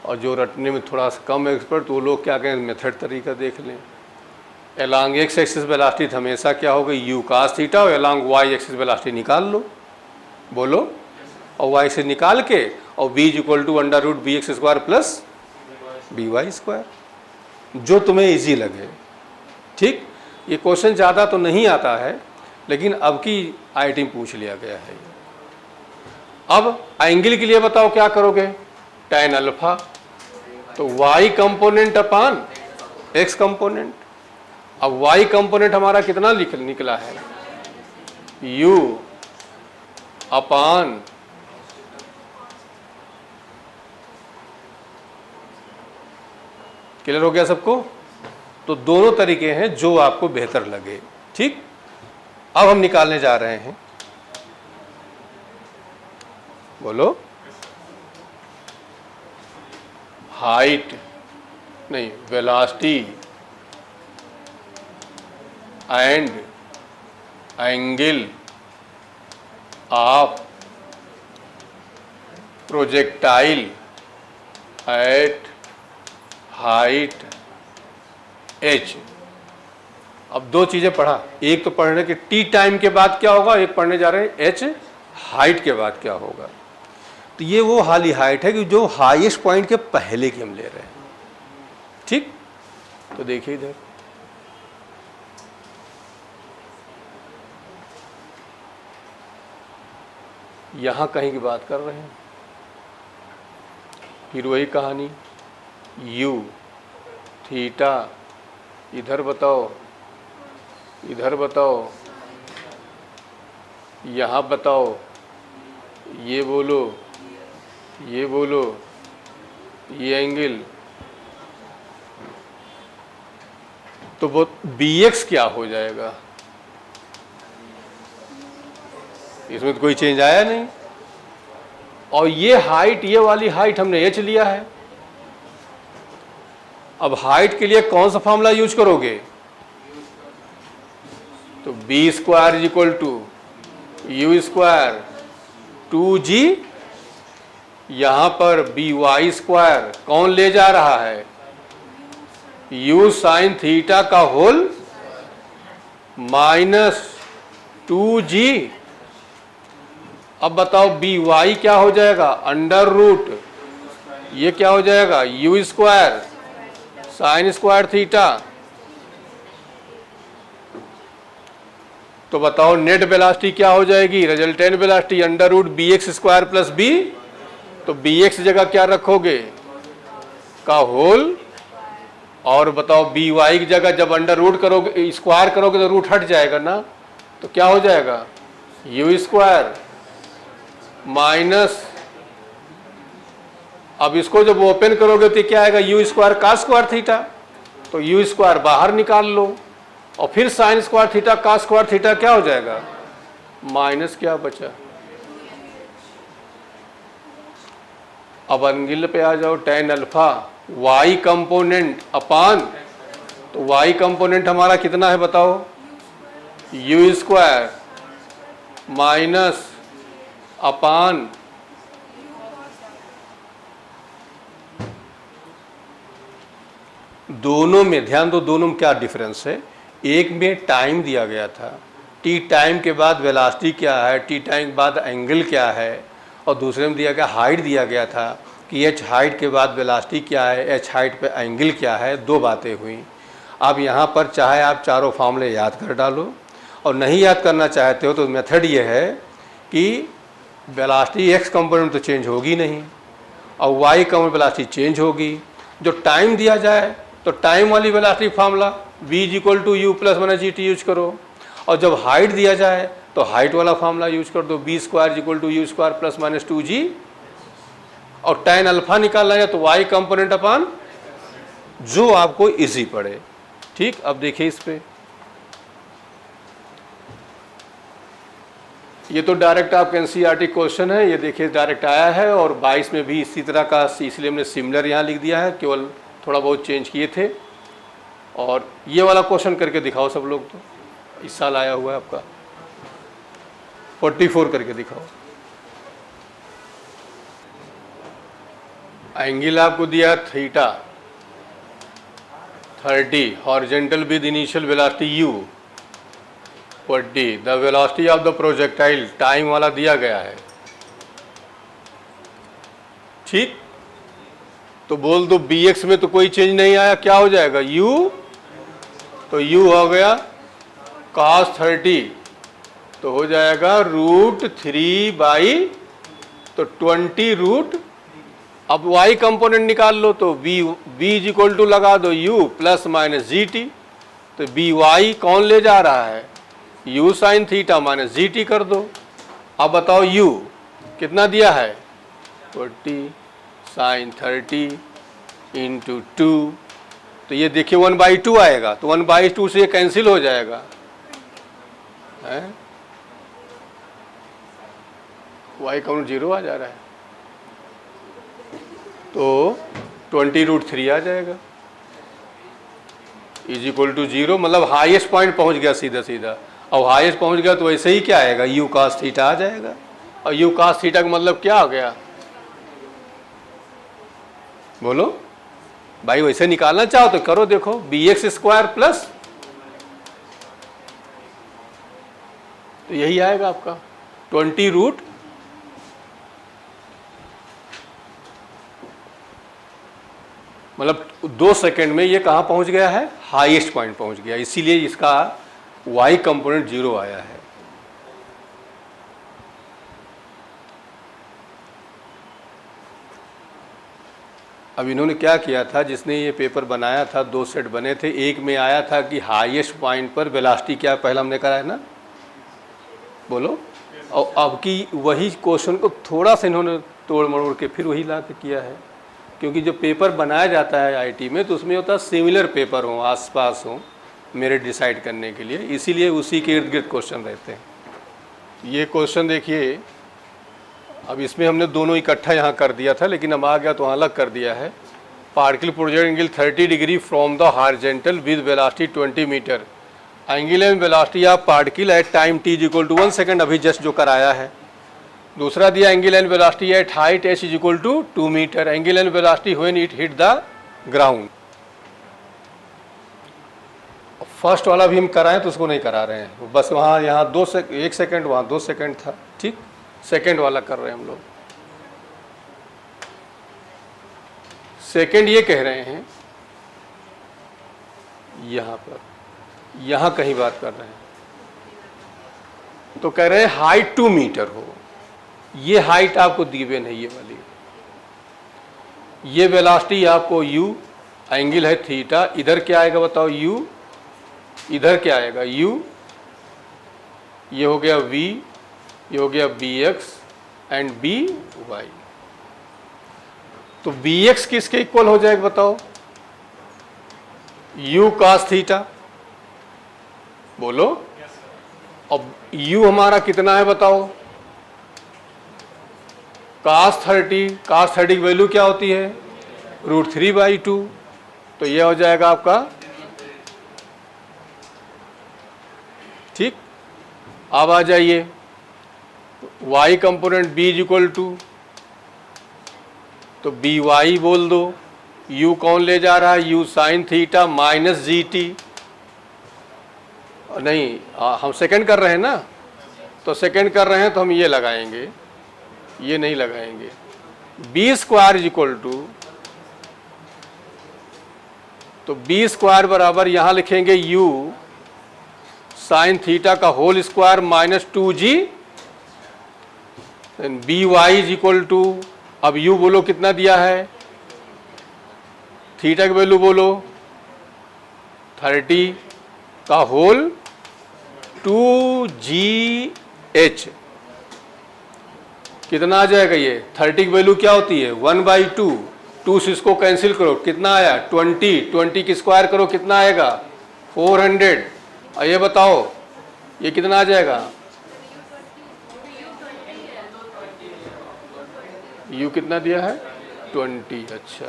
और जो रटने में थोड़ा सा कम एक्सपर्ट वो लोग क्या कहें मेथड तरीका देख लें। एलॉन्ग एक्स एक्सिस वेलोसिटी हमेशा क्या होगा u cos थीटा, और एलॉन्ग वाई एक्सिस वेलोसिटी निकाल लो, बोलो, और y से निकाल के और v = √bx² प्लस by², जो तुम्हें इजी लगे, ठीक। ये क्वेश्चन ज़्यादा तो नहीं आता है, लेकिन अब की IIT में पूछ लिया गया है। अब एंगल के लिए बताओ क्या करोगे, tan अल्फा, तो y component upon x component, अब y कंपोनेंट हमारा कितना निकला है, u अपान क्लियर हो गया सबको। तो दोनों तरीके हैं जो आपको बेहतर लगे, ठीक। अब हम निकालने जा रहे हैं, बोलो, हाइट नहीं, velocity and angle of projectile eight height h। अब दो चीजें पढ़ा, एक तो पढ़ने के t टाइम के बाद क्या होगा, एक पढ़ने जा रहे हैं h हाइट के बाद क्या होगा। तो ये वो हाली हाइट है कि जो हाईएस्ट पॉइंट के पहले की हम ले रहे हैं, ठीक। तो देखिए इधर यहां कहीं की बात कर रहे हैं, फिर वही कहानी, u थीटा, इधर बताओ, इधर बताओ, यहाँ बताओ, ये बोलो, ये बोलो, ये एंगल, तो वो bx क्या हो जाएगा? इसमें तो कोई चेंज आया नहीं। और ये हाइट, ये वाली हाइट हमने h लिया है। अब हाइट के लिए कौन सा फॉर्मूला यूज करोगे? तो v square is equal to u square 2g, यहां पर बी वाई स्क्वायर कौन ले जा रहा है? यू साइन थीटा का होल माइनस 2g। अब बताओ बी वाई क्या हो जाएगा? अंडर रूट, ये क्या हो जाएगा? U square sine square theta. तो बताओ नेट वेलोसिटी क्या हो जाएगी? Resultant velocity under root v x square plus v. तो बी एक्स जगह क्या रखोगे? का होल। और बताओ बी वाई की जगह जब अंडर रूट करोगे, स्क्वायर करोगे तो रूट हट जाएगा ना, तो क्या हो जाएगा? यू स्क्वायर माइनस, अब इसको जब ओपन करोगे तो क्या आएगा? यू स्क्वायर का स्क्वायर थीटा। तो यू स्क्वायर बाहर निकाल लो और फिर साइन स्क्वायर थीटा का स्क्वायर थीटा क्या हो जाएगा? माइनस क्या बचा? अब एंगल पे आ जाओ, tan alpha y component upon, तो y कंपोनेंट हमारा कितना है बताओ? यू स्क्वायर माइनस अपान दोनों में ध्यान दो, दोनों में क्या डिफरेंस है? एक में टाइम दिया गया था, टी टाइम के बाद वेलोसिटी क्या है, टी टाइम के बाद एंगल क्या है, और दूसरे में दिया गया हाइट दिया गया था कि एच हाइट के बाद वेलोसिटी क्या है, एच हाइट पे एंगल क्या है। दो बातें हुई। अब यहाँ पर चाहे आप चारों फॉर्मूले याद कर डालो, और नहीं याद करना चाहते हो तो मेथड ये है कि वेलोसिटी एक्स कंपोनेंट तो चेंज होगी नहीं, और वाई कंपोनेंट वेलोसिटी चेंज होगी। जो टाइम दिया जाए तो टाइम वाली velocity formula v is equal to u plus minus g t use करो, और जब हाइट दिया जाए तो हाइट वाला फार्मूला यूज कर दो, v square is equal to u square plus minus 2g। और tan अल्फा निकालना है तो y कंपोनेंट अपान, जो आपको इजी पड़े। ठीक, अब देखिए इस पे, ये तो डायरेक्ट आपका एनसीईआरटी क्वेश्चन है, ये देखिए डायरेक्ट आया है, और 22 में भी इसी तरह का, इसलिए हमने सिमिलर यहाँ लिख दिया है, केवल थोड़ा बहुत चेंज किए थे। और ये वाला क्वेश्चन करके दिखाओ सब लोग, तो इस साल आया हुआ है आपका, 44 करके दिखाओ। एंगल आपको दिया theta 30, horizontal with initial velocity u 40, the velocity of the projectile, time वाला दिया गया है। ठीक, तो बोल दो bx में तो कोई चेंज नहीं आया, क्या हो जाएगा? u, तो u हो गया cos 30, तो हो जाएगा √3 तो 20 रूट। अब y कंपोनेंट निकाल लो, तो v इज इक्वल टू लगा दो u plus minus g t. तो बी वाई कौन ले जा रहा है? u sine theta minus g T कर दो। अब बताओ u कितना दिया है? 40 साइन 30 इंटू 2, तो ये देखिए 1/2 आएगा, तो 1/2 से ये कैंसिल हो जाएगा है? y काउंट 0 आ जा रहा है, तो 20√3 आ जाएगा इज इक्वल टू 0, मतलब हाईएस्ट पॉइंट पहुंच गया सीधा सीधा। अब हाईएस्ट पहुंच गया तो वैसे ही क्या आएगा? u cos थीटा आ जाएगा। और u cos थीटा का मतलब क्या हो गया? बोलो भाई, वैसे निकालना चाहो तो करो, देखो bx स्क्वायर प्लस, तो यही आएगा आपका 20 रूट, मतलब 2 सेकंड में ये कहाँ पहुंच गया है? हाईएस्ट पॉइंट पहुंच गया, इसीलिए इसका y कंपोनेंट 0 आया है। अब इन्होंने क्या किया था, जिसने ये पेपर बनाया था, 2 सेट बने थे। एक में आया था कि हाईएस्ट पॉइंट पर वेलोसिटी क्या, पहला हमने करा है ना, बोलो। और अब की वही क्वेश्चन को थोड़ा सा इन्होंने तोड़ मरोड़ के फिर वही ला के किया है, क्योंकि जो पेपर बनाया जाता है आईटी में तो उसमें होता है सिमिलर पेपर हो, आसपास हो, मेरे डिसाइड करने के लिए, इसीलिए उसी के इर्द गिर्द क्वेश्चन रहते हैं। ये क्वेश्चन देखिए, अब इसमें हमने दोनों इकट्ठा यहाँ कर दिया था, लेकिन अब आ गया तो अलग कर दिया है। Particle project angle 30 degree from the horizontal with velocity 20 metre. Angle and velocity of particle at time t equal to 1 second, अभी जस्ट जो कराया है। दूसरा दिया angle and velocity at height h equal to 2 metre, angle and velocity when it hit the ground. First वाला भी हम कराएं तो उसको नहीं करा रहे हैं, बस वहाँ यहाँ 1 सेकेंड, वहाँ 2 सेकेंड था, ठीक। सेकेंड वाला कर रहे हैं हम लोग। सेकेंड ये कह रहे हैं, यहाँ पर, यहाँ कहीं बात कर रहे हैं, तो कह रहे हैं हाइट 2 मीटर हो। ये हाइट आपको दी हुई नहीं, ये वाली। ये वेलोसिटी आपको u, एंगल है थीटा, इधर क्या आएगा बताओ u, इधर क्या आएगा u, ये हो गया v, ये हो गया bx एंड by। तो bx किसके इक्वल हो जाएगा बताओ, u cos थीटा, बोलो। अब u हमारा कितना है बताओ, cos 30 की वैल्यू क्या होती है, √3/2। तो ये हो जाएगा आपका, ठीक। अब आ जाइए y component b equal to, तो by बोल दो, u कौन ले जा रहा है, u sin theta minus GT। नहीं, हम सेकंड कर रहे हैं ना, तो सेकंड कर रहे हैं तो हम ये लगाएंगे, ये नहीं लगाएंगे। b² इक्वल टू, तो b² बराबर यहाँ लिखेंगे u साइन थीटा का whole square minus 2g, by is equal to, अब u बोलो कितना दिया है, थीटा की वैल्यू बोलो 30 का होल 2gh, कितना आ जाएगा ये, 30 की वैल्यू क्या होती है 1/2, 2 से इसको कैंसिल करो, कितना आया 20 की स्क्वायर करो कितना आएगा 400। और ये बताओ ये कितना आ जाएगा, u कितना दिया है 20। अच्छा,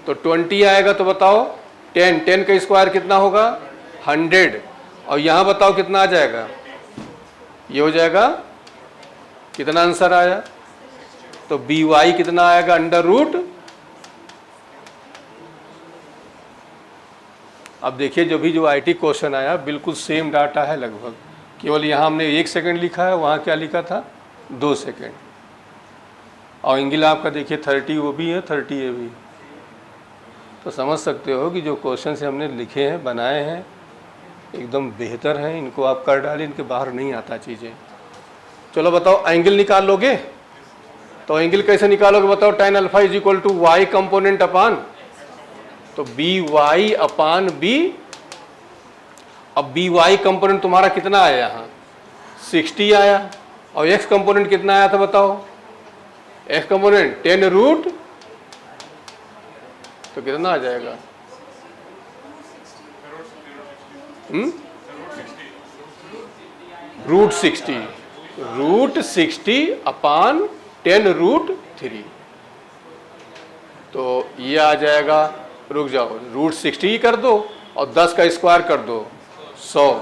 तो 20 आएगा, तो बताओ 10 का स्क्वायर कितना होगा 100, और यहाँ बताओ कितना आ जाएगा, ये हो जाएगा, कितना आंसर आया, तो by कितना आएगा √। अब देखिए जो IT क्वेश्चन आया बिल्कुल सेम डाटा है लगभग, केवल यहाँ हमने 1 सेकेंड लिखा है, वहाँ क्या लिखा था 2 सेकेंड। और एंगल आपका देखिए 30 वो भी है, 30 ये भी। तो समझ सकते हो कि जो क्वेश्चन से हमने लिखे हैं, बनाए हैं, एकदम बेहतर हैं, इनको आप कर डालें, इनके बाहर नहीं आता चीज़ें। चलो बताओ एंगल निकाल लोगे, तो एंगल कैसे निकालोगे बताओ, tan alpha is equal to y component upon, तो by अपान b। अब by कंपोनेंट तुम्हारा कितना आया यहाँ 60 आया, और x कंपोनेंट कितना आया था बताओ, x कंपोनेंट 10 तो कितना आ जाएगा, √60 अपान 10√3। तो ये आ जाएगा, रुक जाओ, √60 कर दो और 10 का स्क्वायर कर दो 100,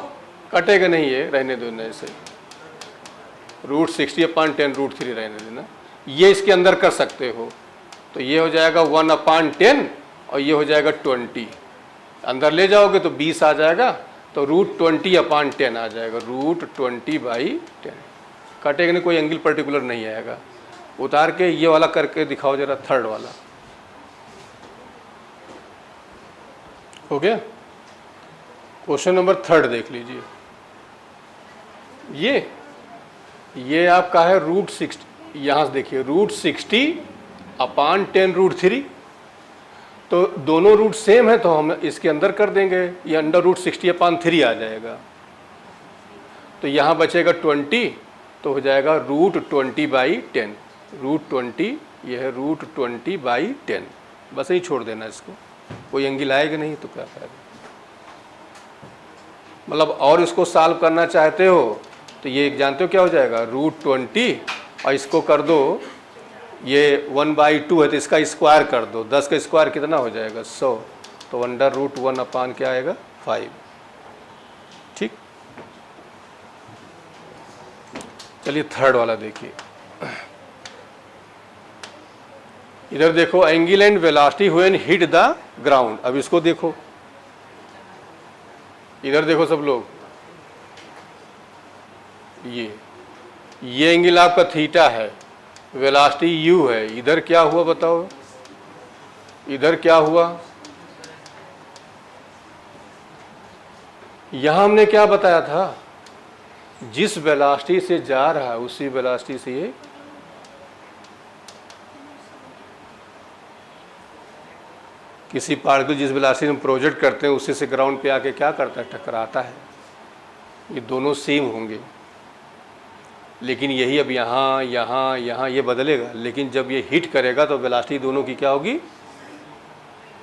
कटेगा नहीं, ये रहने दो न ऐसे, √60 अपान 10√3 रहने देना। ये इसके अंदर कर सकते हो, तो ये हो जाएगा 1/10 और ये हो जाएगा 20, अंदर ले जाओगे तो 20 आ जाएगा, तो √20/10 आ जाएगा, √20/10। कटेगा नहीं, कोई एंगल पर्टिकुलर नहीं आएगा। उतार के ये वाला करके दिखाओ जरा, थर्ड वाला हो गया। क्वेश्चन नंबर 3 देख लीजिए, ये आपका है √60, यहाँ से देखिए √60 अपान 10√3, तो दोनों रूट सेम है तो हम इसके अंदर कर देंगे, ये अंडर √60/3 आ जाएगा, तो यहाँ बचेगा 20, तो हो जाएगा √20/10, √20, ये है √20/10, बस यही छोड़ देना इसको, कोई एंगल आएगा नहीं तो क्या फायदा। मतलब और इसको सॉल्व करना चाहते हो तो ये जानते हो क्या हो जाएगा, √20 और इसको कर दो, ये 1/2 है तो इसका स्क्वायर कर दो, 10 का स्क्वायर कितना हो जाएगा 100, तो √1 अपान क्या आएगा 5। ठीक, चलिए थर्ड वाला देखिए। इधर देखो, angle and velocity when hit the ground. अब इसको देखो, इधर देखो सब लोग, ये एंगल आपका थीटा है, वेलोसिटी यू है, इधर क्या हुआ बताओ, इधर क्या हुआ, यहां हमने क्या बताया था, जिस वेलोसिटी से जा रहा है उसी वेलोसिटी से ये किसी पार्टिकल जिस वेलोसिटी में प्रोजेक्ट करते हैं उसी से ग्राउंड पे आके क्या करता है, टकराता है। ये दोनों सेम होंगे, लेकिन यही अब यहाँ यहाँ यहाँ ये बदलेगा, लेकिन जब ये हिट करेगा तो वेलोसिटी दोनों की क्या होगी,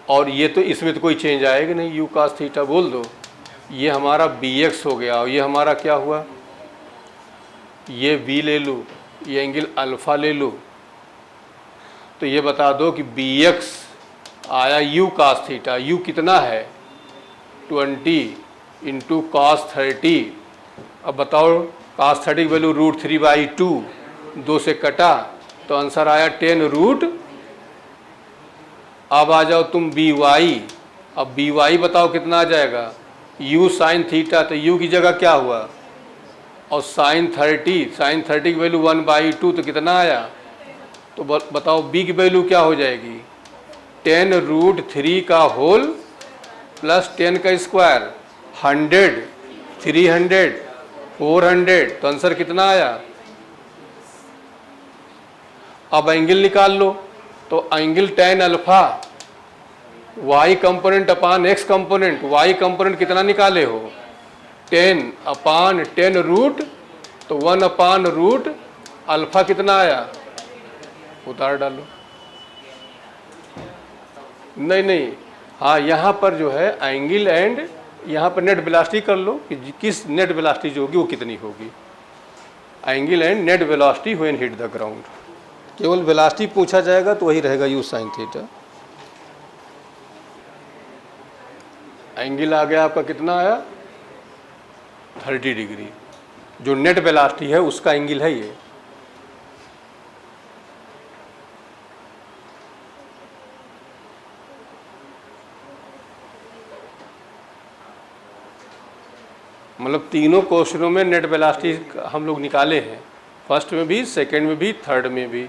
और ये तो इसमें तो कोई चेंज आएगा नहीं, यू cos थीटा बोल दो, ये हमारा bx हो गया और ये हमारा क्या हुआ, ये v ले लूँ, ये एंगल अल्फ़ा ले लूँ, तो ये बता दो कि bx आया u cos थीटा, u कितना है 20 इंटू cos 30। अब बताओ cos 30 की वैल्यू √3/2, 2 से कटा तो आंसर आया 10 अब आ जाओ तुम by, अब by बताओ कितना आ जाएगा, u sin थीटा, तो u की जगह क्या हुआ, और sin 30 की वैल्यू 1/2 तो कितना आया, तो बताओ b की वैल्यू क्या हो जाएगी, 10√3 का होल प्लस 10 का स्क्वायर, 100, 300, 400, तो आंसर कितना आया। अब एंगल निकाल लो, तो angle tan alpha y component upon x component, y component कितना निकाले हो 10 अपान 10 रूट, तो 1 अपान रूट अल्फा कितना आया, उतार डालो, नहीं, हाँ यहाँ पर जो है एंगल एंड यहाँ पर नेट वेलोसिटी कर लो कि किस नेट वेलोसिटी जो होगी वो कितनी होगी, angle and net velocity when hit the ground. केवल वेलोसिटी पूछा जाएगा तो वही रहेगा u sin थीटा। एंगल आ गया आपका कितना आया 30 डिग्री, जो नेट वेलोसिटी है उसका एंगल है ये। मतलब तीनों क्वेश्चनों में नेट वेलोसिटी हम लोग निकाले हैं, फर्स्ट में भी, सेकंड में भी, थर्ड में भी,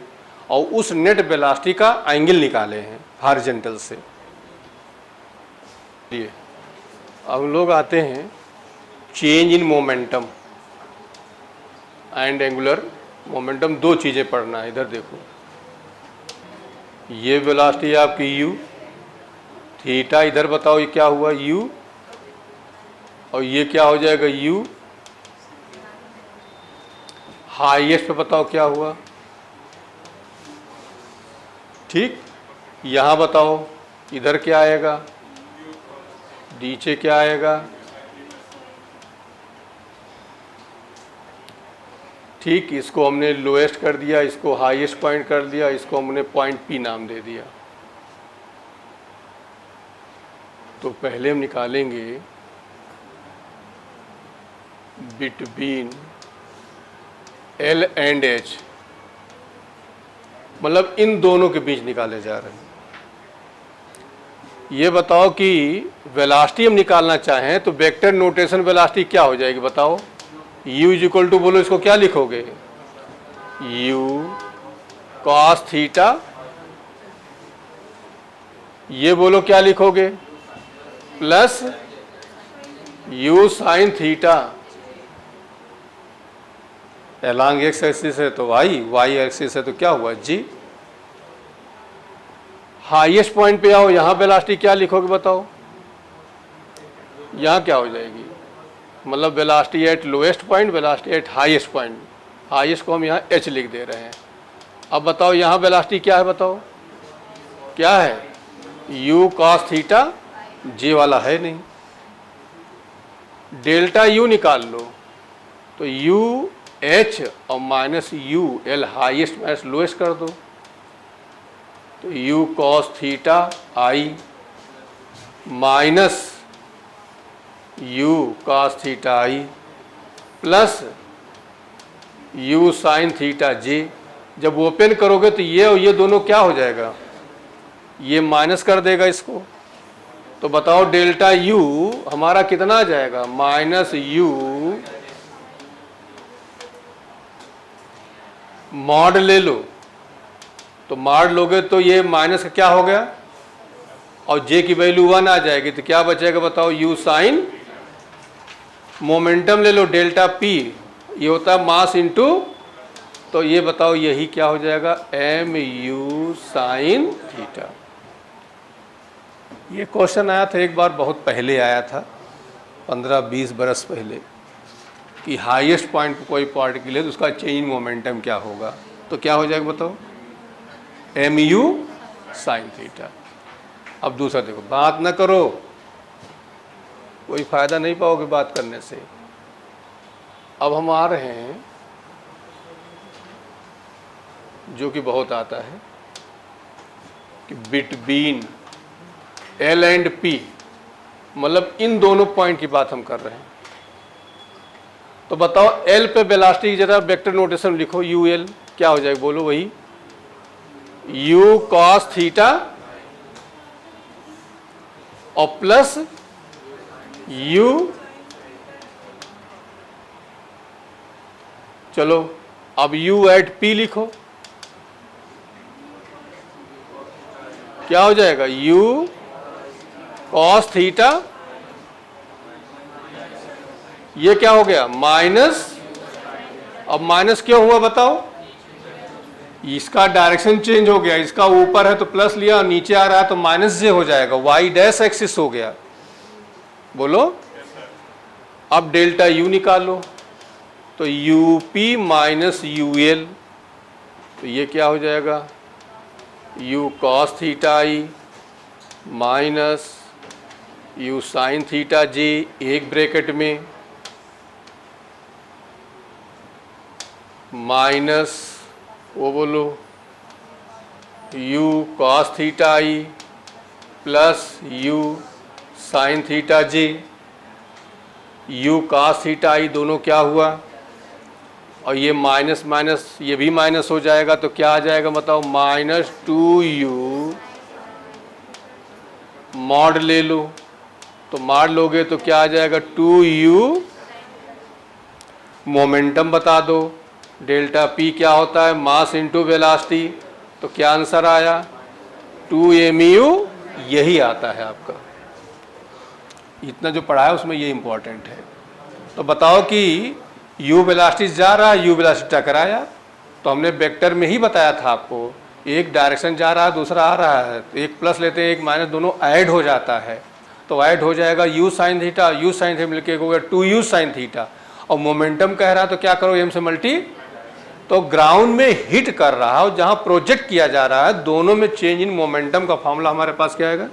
और उस नेट वेलोसिटी का एंगल निकाले हैं हॉरिजॉन्टल से। ये अब हम लोग आते हैं change in momentum and angular momentum. दो चीज़ें पढ़ना है, इधर देखो, ये वेलोसिटी आपकी u थीटा, इधर बताओ ये क्या हुआ u, और ये क्या हो जाएगा u, हाईएस्ट पे बताओ क्या हुआ, ठीक, यहाँ बताओ इधर क्या आएगा, नीचे क्या आएगा, ठीक, इसको हमने लोएस्ट कर दिया, इसको हाईएस्ट पॉइंट कर दिया, इसको हमने पॉइंट P नाम दे दिया। तो पहले हम निकालेंगे बिटवीन L एंड H, मतलब इन दोनों के बीच निकाले जा रहे हैं। ये बताओ कि वेलोसिटी हम निकालना चाहें तो वेक्टर नोटेशन वेलोसिटी क्या हो जाएगी बताओ, u इज इक्वल टू, बोलो इसको क्या लिखोगे, u cos थीटा, ये बोलो क्या लिखोगे, plus u sin theta, along x axis है तो y एक्सिस है तो क्या हुआ g। हाईएस्ट पॉइंट पे आओ, यहाँ वेलोसिटी क्या लिखोगे बताओ, यहाँ क्या हो जाएगी, मतलब velocity at lowest point, velocity at highest point, highest को हम यहाँ h लिख दे रहे हैं। अब बताओ यहाँ वेलोसिटी क्या है, बताओ क्या है, u cos थीटा, j वाला है नहीं, डेल्टा यू निकाल लो, तो यू एच और minus u L highest minus lowest कर दो, तो u cos theta i minus u cos theta i plus u sine theta j. जब ओपन करोगे तो ये और ये दोनों क्या हो जाएगा, ये माइनस कर देगा इसको। तो बताओ डेल्टा यू हमारा कितना आ जाएगा, माइनस यू मॉड ले लो, तो मॉड लोगे तो ये माइनस का क्या हो गया और जे की वैल्यू 1 आ जाएगी, तो क्या बचेगा बताओ, यू साइन। मोमेंटम ले लो डेल्टा पी, ये होता है मास इनटू, तो ये बताओ यही क्या हो जाएगा, एम यू साइन थीटा। ये क्वेश्चन आया था एक बार, बहुत पहले आया था, 15-20 बरस पहले, कि हाईएस्ट पॉइंट पर कोई पार्टिकल है तो उसका चेंज इन मोमेंटम क्या होगा, तो क्या हो जाएगा बताओ, एम यू साइन थीटा। अब दूसरा देखो, बात ना करो, कोई फायदा नहीं पाओगे बात करने से। अब हम आ रहे हैं जो कि बहुत आता है कि बिटवीन एल एंड पी, मतलब इन दोनों पॉइंट की बात हम कर रहे हैं। तो बताओ एल पे वेलोसिटी की जरा वेक्टर नोटेशन लिखो, यू एल क्या हो जाएगा बोलो, वही यू कॉस थीटा और प्लस यू, चलो अब यू एट पी लिखो, क्या हो जाएगा, यू कॉस थीटा, ये क्या हो गया माइनस। अब माइनस क्यों हुआ बताओ, इसका डायरेक्शन चेंज हो गया, इसका ऊपर है तो प्लस लिया और नीचे आ रहा है तो माइनस जे हो जाएगा, वाई डैश एक्सिस हो गया, बोलो। अब डेल्टा यू निकालो, तो u P minus u L, तो ये क्या हो जाएगा, u cos theta i minus u sine theta j, एक ब्रैकेट में माइनस वो बोलो u cos theta i plus u sine theta j. U cos theta i दोनों क्या हुआ, और ये माइनस माइनस ये भी माइनस हो जाएगा, तो क्या आ जाएगा बताओ, माइनस 2u मॉड ले लो, तो मॉड लोगे तो क्या आ जाएगा, 2u। मोमेंटम बता दो, डेल्टा पी क्या होता है, मास इनटू वेलोसिटी, तो क्या आंसर आया, 2mu, यही आता है आपका। इतना जो पढ़ा है उसमें ये इंपॉर्टेंट है। तो बताओ कि u वेलोसिटी जा रहा है, u वेलोसिटी टकराया, तो हमने वेक्टर में ही बताया था आपको, एक डायरेक्शन जा रहा है दूसरा आ रहा है, तो एक प्लस लेते हैं एक माइनस, दोनों ऐड हो जाता है, तो ऐड हो जाएगा u sine theta, u sine theta मिलकर हो गया 2u साइन थीटा। और मोमेंटम कह रहा है तो क्या करो, m से मल्टी, तो ग्राउंड में हिट कर रहा है और जहाँ प्रोजेक्ट किया जा रहा है दोनों में चेंज इन मोमेंटम का फॉर्मूला हमारे पास क्या आएगा,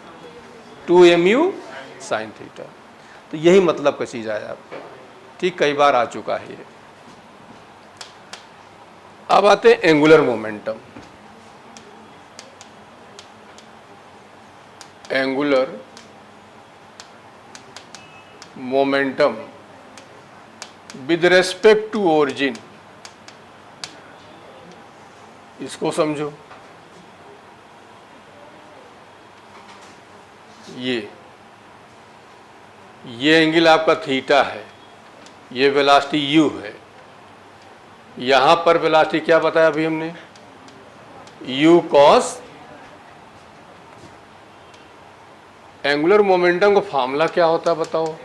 2mu साइन थीटा। तो यही मतलब का चीज़ आया आपका, ठीक, कई बार आ चुका है ये। अब आते हैं angular momentum. Angular momentum with respect to origin, इसको समझो। ये एंगल आपका थीटा है, ये वेलोसिटी u है, यहाँ पर वेलोसिटी क्या बताया अभी हमने, u cos। एंगुलर मोमेंटम का फॉर्मूला क्या होता है बताओ,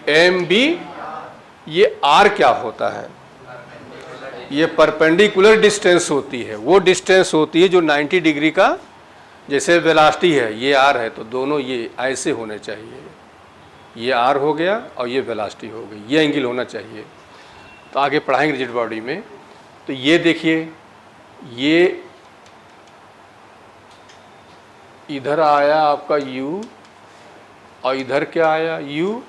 mb। ये r क्या होता है, ये परपेंडिकुलर डिस्टेंस होती है, वो डिस्टेंस होती है जो 90 डिग्री का, जैसे वेलोसिटी है ये r है तो दोनों ये ऐसे होने चाहिए, ये r हो गया और ये वेलोसिटी हो गई, ये एंगल होना चाहिए। तो आगे पढ़ाएंगे रिजिड बॉडी में। तो ये देखिए, ये इधर आया आपका u और इधर क्या आया u,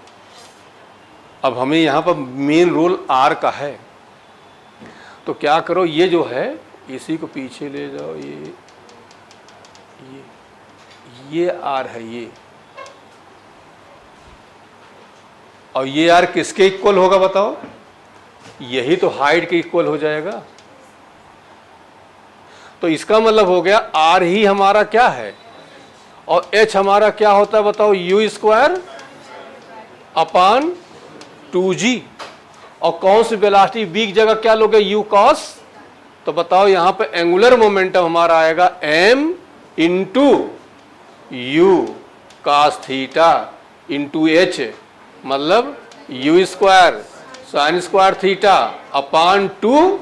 अब हमें यहाँ पर मेन रोल आर का है, तो क्या करो, ये जो है इसी को पीछे ले जाओ, ये आर है ये, और ये आर किसके इक्वल होगा बताओ? यही तो हाइट के इक्वल हो जाएगा। तो इसका मतलब हो गया आर ही हमारा क्या है और एच हमारा क्या होता है बताओ? You square upon 2g। और कौन सी वेलोसिटी v की जगह क्या लोगे? u cos। तो बताओ यहां पे एंगुलर मोमेंटम हमारा आएगा m into u cos theta into H, मतलब u square sine square theta upon 2,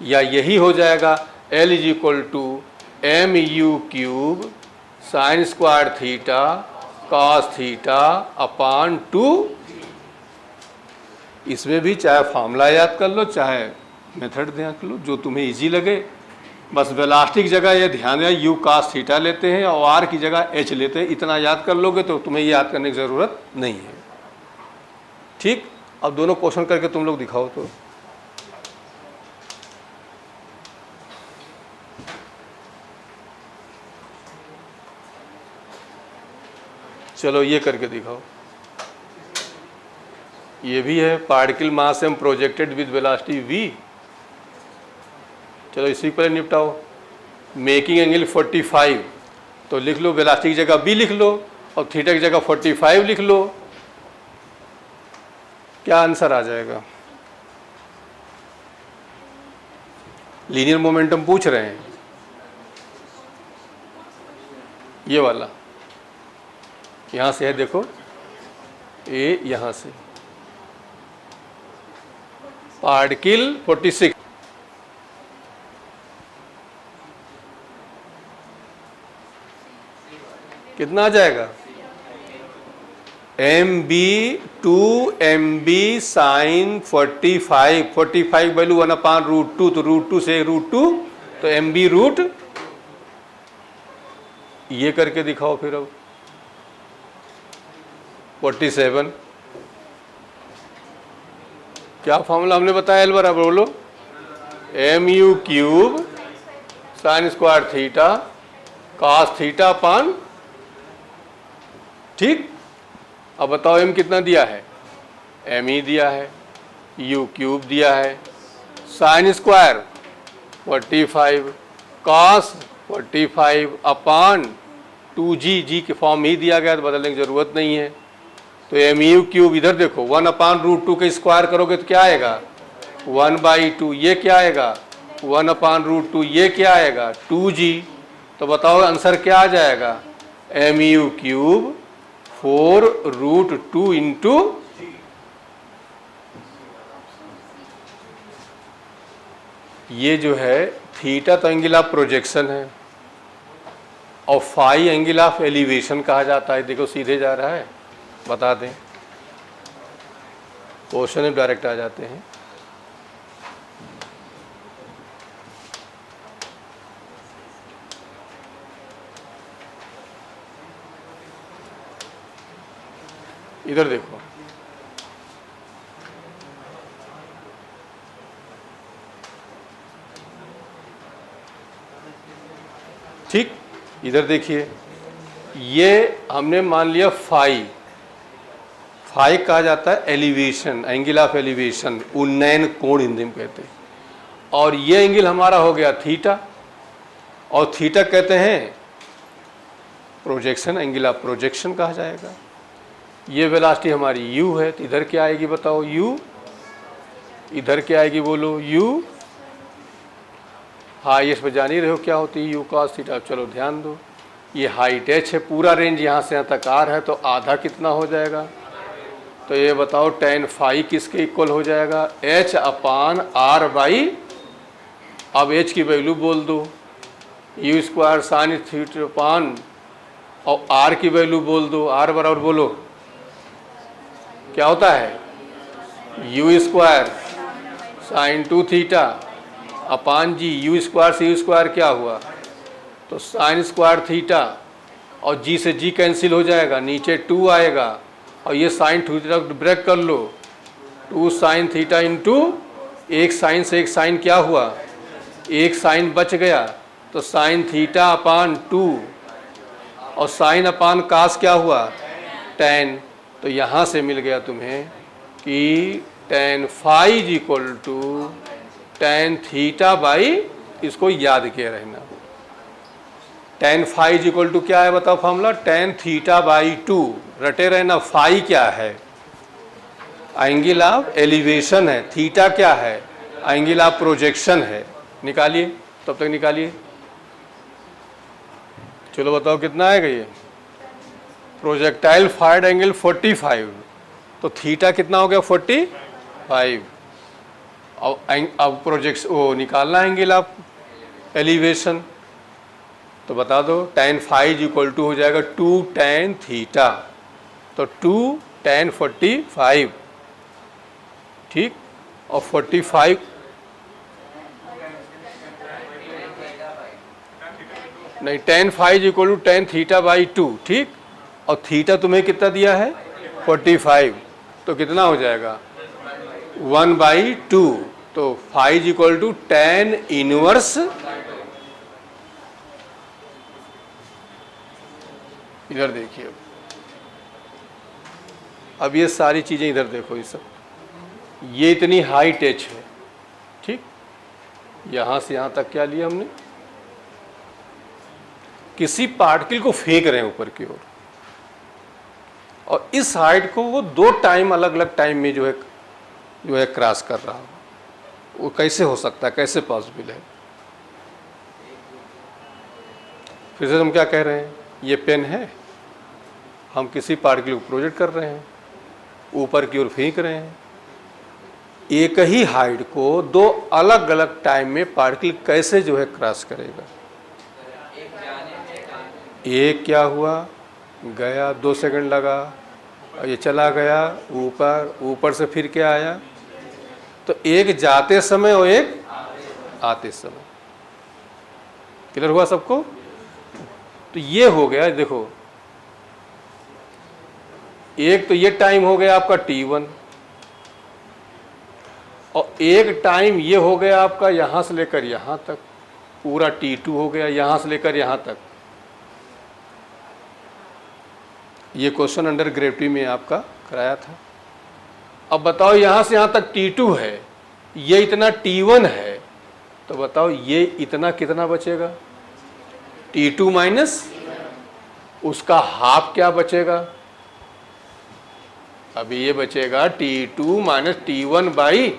या यही हो जाएगा L is equal to m u cube sine square theta cos theta upon 2। इसमें भी चाहे फॉर्मूला याद कर लो चाहे मेथड देख लो, जो तुम्हें इजी लगे। बस वेलोसिटी की जगह ये ध्यान है यू कास थीटा लेते हैं और आर की जगह एच लेते हैं, इतना याद कर लोगे तो तुम्हें याद करने की ज़रूरत नहीं है। ठीक, अब दोनों क्वेश्चन करके तुम लोग दिखाओ तो। चलो ये करके दिखाओ। ये भी है particle mass m projected with velocity v। चलो इसी पर निपटाओ। मेकिंग एंगल 45, तो लिख लो वेलोसिटी की जगह b लिख लो और थीटा की जगह 45 लिख लो। क्या आंसर आ जाएगा? लीनियर मोमेंटम पूछ रहे हैं, ये वाला यहां से है, देखो ए यहां से पार्टिकल 46, कितना आ जाएगा? M v 2 mb sine 45, 45 value 1/√2, तो √2 से √2, तो mb रूट। ये करके दिखाओ फिर। अब 47, क्या फॉर्मूला हमने बताया? एल बराबर बोलो m u cube sine square theta cos theta upon. ठीक, अब बताओ एम कितना दिया है? एम ही दिया है, यू क्यूब दिया है, साइन स्क्वायर 45 कॉस 45 अपान 2g, जी के फॉर्म ही दिया गया तो बदलने की जरूरत नहीं है। तो एम यू क्यूब इधर देखो 1/√2 के स्क्वायर करोगे तो क्या आएगा? 1/2। ये क्या आएगा? 1/√2। ये क्या आएगा? 2g। तो बताओ आंसर क्या आ जाएगा? एम यू क्यूब 4√2 इंटू ये जो है थीटा तो एंगल ऑफ प्रोजेक्शन है और फाई एंगल ऑफ एलिवेशन कहा जाता है। देखो सीधे जा रहा है, बता दें, क्वेश्चन में डायरेक्ट आ जाते हैं। इधर देखो, ठीक, इधर देखिए, ये हमने मान लिया फाई कहा जाता है एलिवेशन, एंगल ऑफ एलिवेशन, उन्नयन कोण हिंदी में कहते हैं। और ये एंगल हमारा हो गया थीटा, और थीटा कहते हैं प्रोजेक्शन, एंगल ऑफ प्रोजेक्शन कहा जाएगा। ये वेलोसिटी हमारी u है, तो इधर क्या आएगी बताओ? u। इधर क्या आएगी बोलो? u। हाईएस्ट पे जान ही रहे हो क्या होती है u cos थीटा। चलो ध्यान दो, ये हाइट h है, पूरा रेंज यहाँ से यहाँ तक r है, तो आधा कितना हो जाएगा? तो ये बताओ tan फाई किसके इक्वल हो जाएगा? h अपान r बाई, अब h की वैल्यू बोल दो, u square sine theta upon, और r की वैल्यू बोल दो, r बराबर बोलो क्या होता है? U square sine 2 theta upon g, u square से यू स्क्वायर क्या हुआ? तो साइन स्क्वायर थीटा, और जी से जी कैंसिल हो जाएगा, नीचे 2 आएगा, और ये साइन थीटा ब्रेक कर लो, 2 साइन थीटा इंटू एक साइन से एक साइन क्या हुआ, एक साइन बच गया, तो साइन थीटा अपान 2 और साइन अपान कास क्या हुआ, tan। तो यहाँ से मिल गया तुम्हें कि tan phi is equal to tan theta by, इसको याद किए रहना, tan phi is equal to क्या है बताओ फॉर्मूला, tan थीटा बाई 2, रटे रहना। फाई क्या है, एंगल ऑफ एलिवेशन है, थीटा क्या है, एंगल ऑफ प्रोजेक्शन है। निकालिए, तब तक निकालिए। चलो बताओ कितना आएगा ये, प्रोजेक्टाइल फायर्ड एंगल 45, तो थीटा कितना हो गया 45। अब प्रोजेक्ट वो निकालना एंगल ऑफ एलिवेशन, तो बता दो tan फाइव इक्वल टू हो जाएगा 2 tan थीटा, तो 2 tan 45, ठीक, और 45 नहीं, tan phi equal to tan theta by 2, ठीक, और थीटा तुम्हें कितना दिया है 45, तो कितना हो जाएगा 1/2, तो phi equal to tan inverse, इधर देखिए, अब ये सारी चीजें इधर देखो, ये सब, ये इतनी हाई टच है, ठीक, यहां से यहां तक क्या लिया हमने, किसी पार्टिकल को फेंक रहे हैं ऊपर की ओर, और इस हाइट को वो 2 टाइम अलग अलग टाइम में जो है क्रॉस कर रहा हो, वो कैसे हो सकता है, कैसे पॉसिबल है। फिर से हम क्या कह रहे हैं, ये पेन है, हम किसी पार्टिकल को प्रोजेक्ट कर रहे हैं, ऊपर की ओर फेंक रहे हैं, एक ही हाइट को 2 अलग अलग टाइम में पार्टिकल कैसे जो है क्रॉस करेगा। एक क्या हुआ, गया, 2 सेकंड लगा, और ये चला गया ऊपर, ऊपर से फिर क्या आया, तो एक जाते समय और एक आते समय। क्लियर हुआ सबको। तो ये हो गया, देखो एक तो ये टाइम हो गया आपका t1, और एक टाइम ये हो गया आपका यहां से लेकर यहां तक, पूरा t2 हो गया यहां से लेकर यहां तक। ये क्वेश्चन अंडर ग्रेविटी में आपका कराया था। अब बताओ यहां से यहां तक t2 है, ये इतना t1 है, तो बताओ ये इतना कितना बचेगा, t2 माइनस उसका हाफ क्या बचेगा, अभी ये बचेगा t2 माइनस t1 बाई,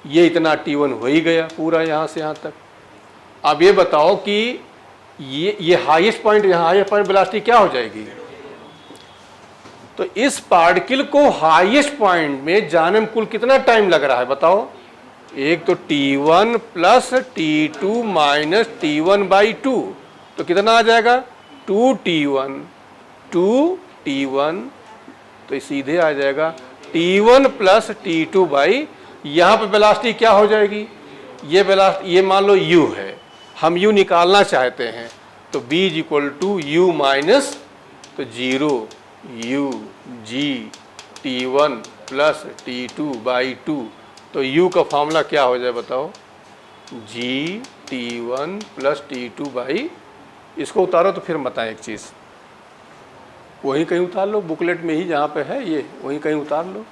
ये इतना t1 हो ही गया पूरा यहां से यहां तक। अब ये बताओ कि ये हाईएस्ट पॉइंट, यहाँ हाईएस्ट पॉइंट वेलोसिटी क्या हो जाएगी, तो इस पार्टिकल को हाईएस्ट पॉइंट में जाने में कुल कितना टाइम लग रहा है बताओ, एक तो t1 plus t2 minus t1 by 2, तो कितना आ जाएगा 2t1, 2t1, तो सीधे आ जाएगा t1 प्लस t2 बाई, यहाँ पे वेलोसिटी क्या हो जाएगी, ये वेलोसिटी, ये मान लो u है, हम u निकालना चाहते हैं, तो b is equal to u minus, तो 0 u g t1 plus t2 by 2, तो u का फॉर्मूला क्या हो जाए बताओ, g t1 plus t2 by, इसको उतारो तो फिर बताएं एक चीज़, वहीं कहीं उतार लो, बुकलेट में ही जहाँ पे है ये, वहीं कहीं उतार लो,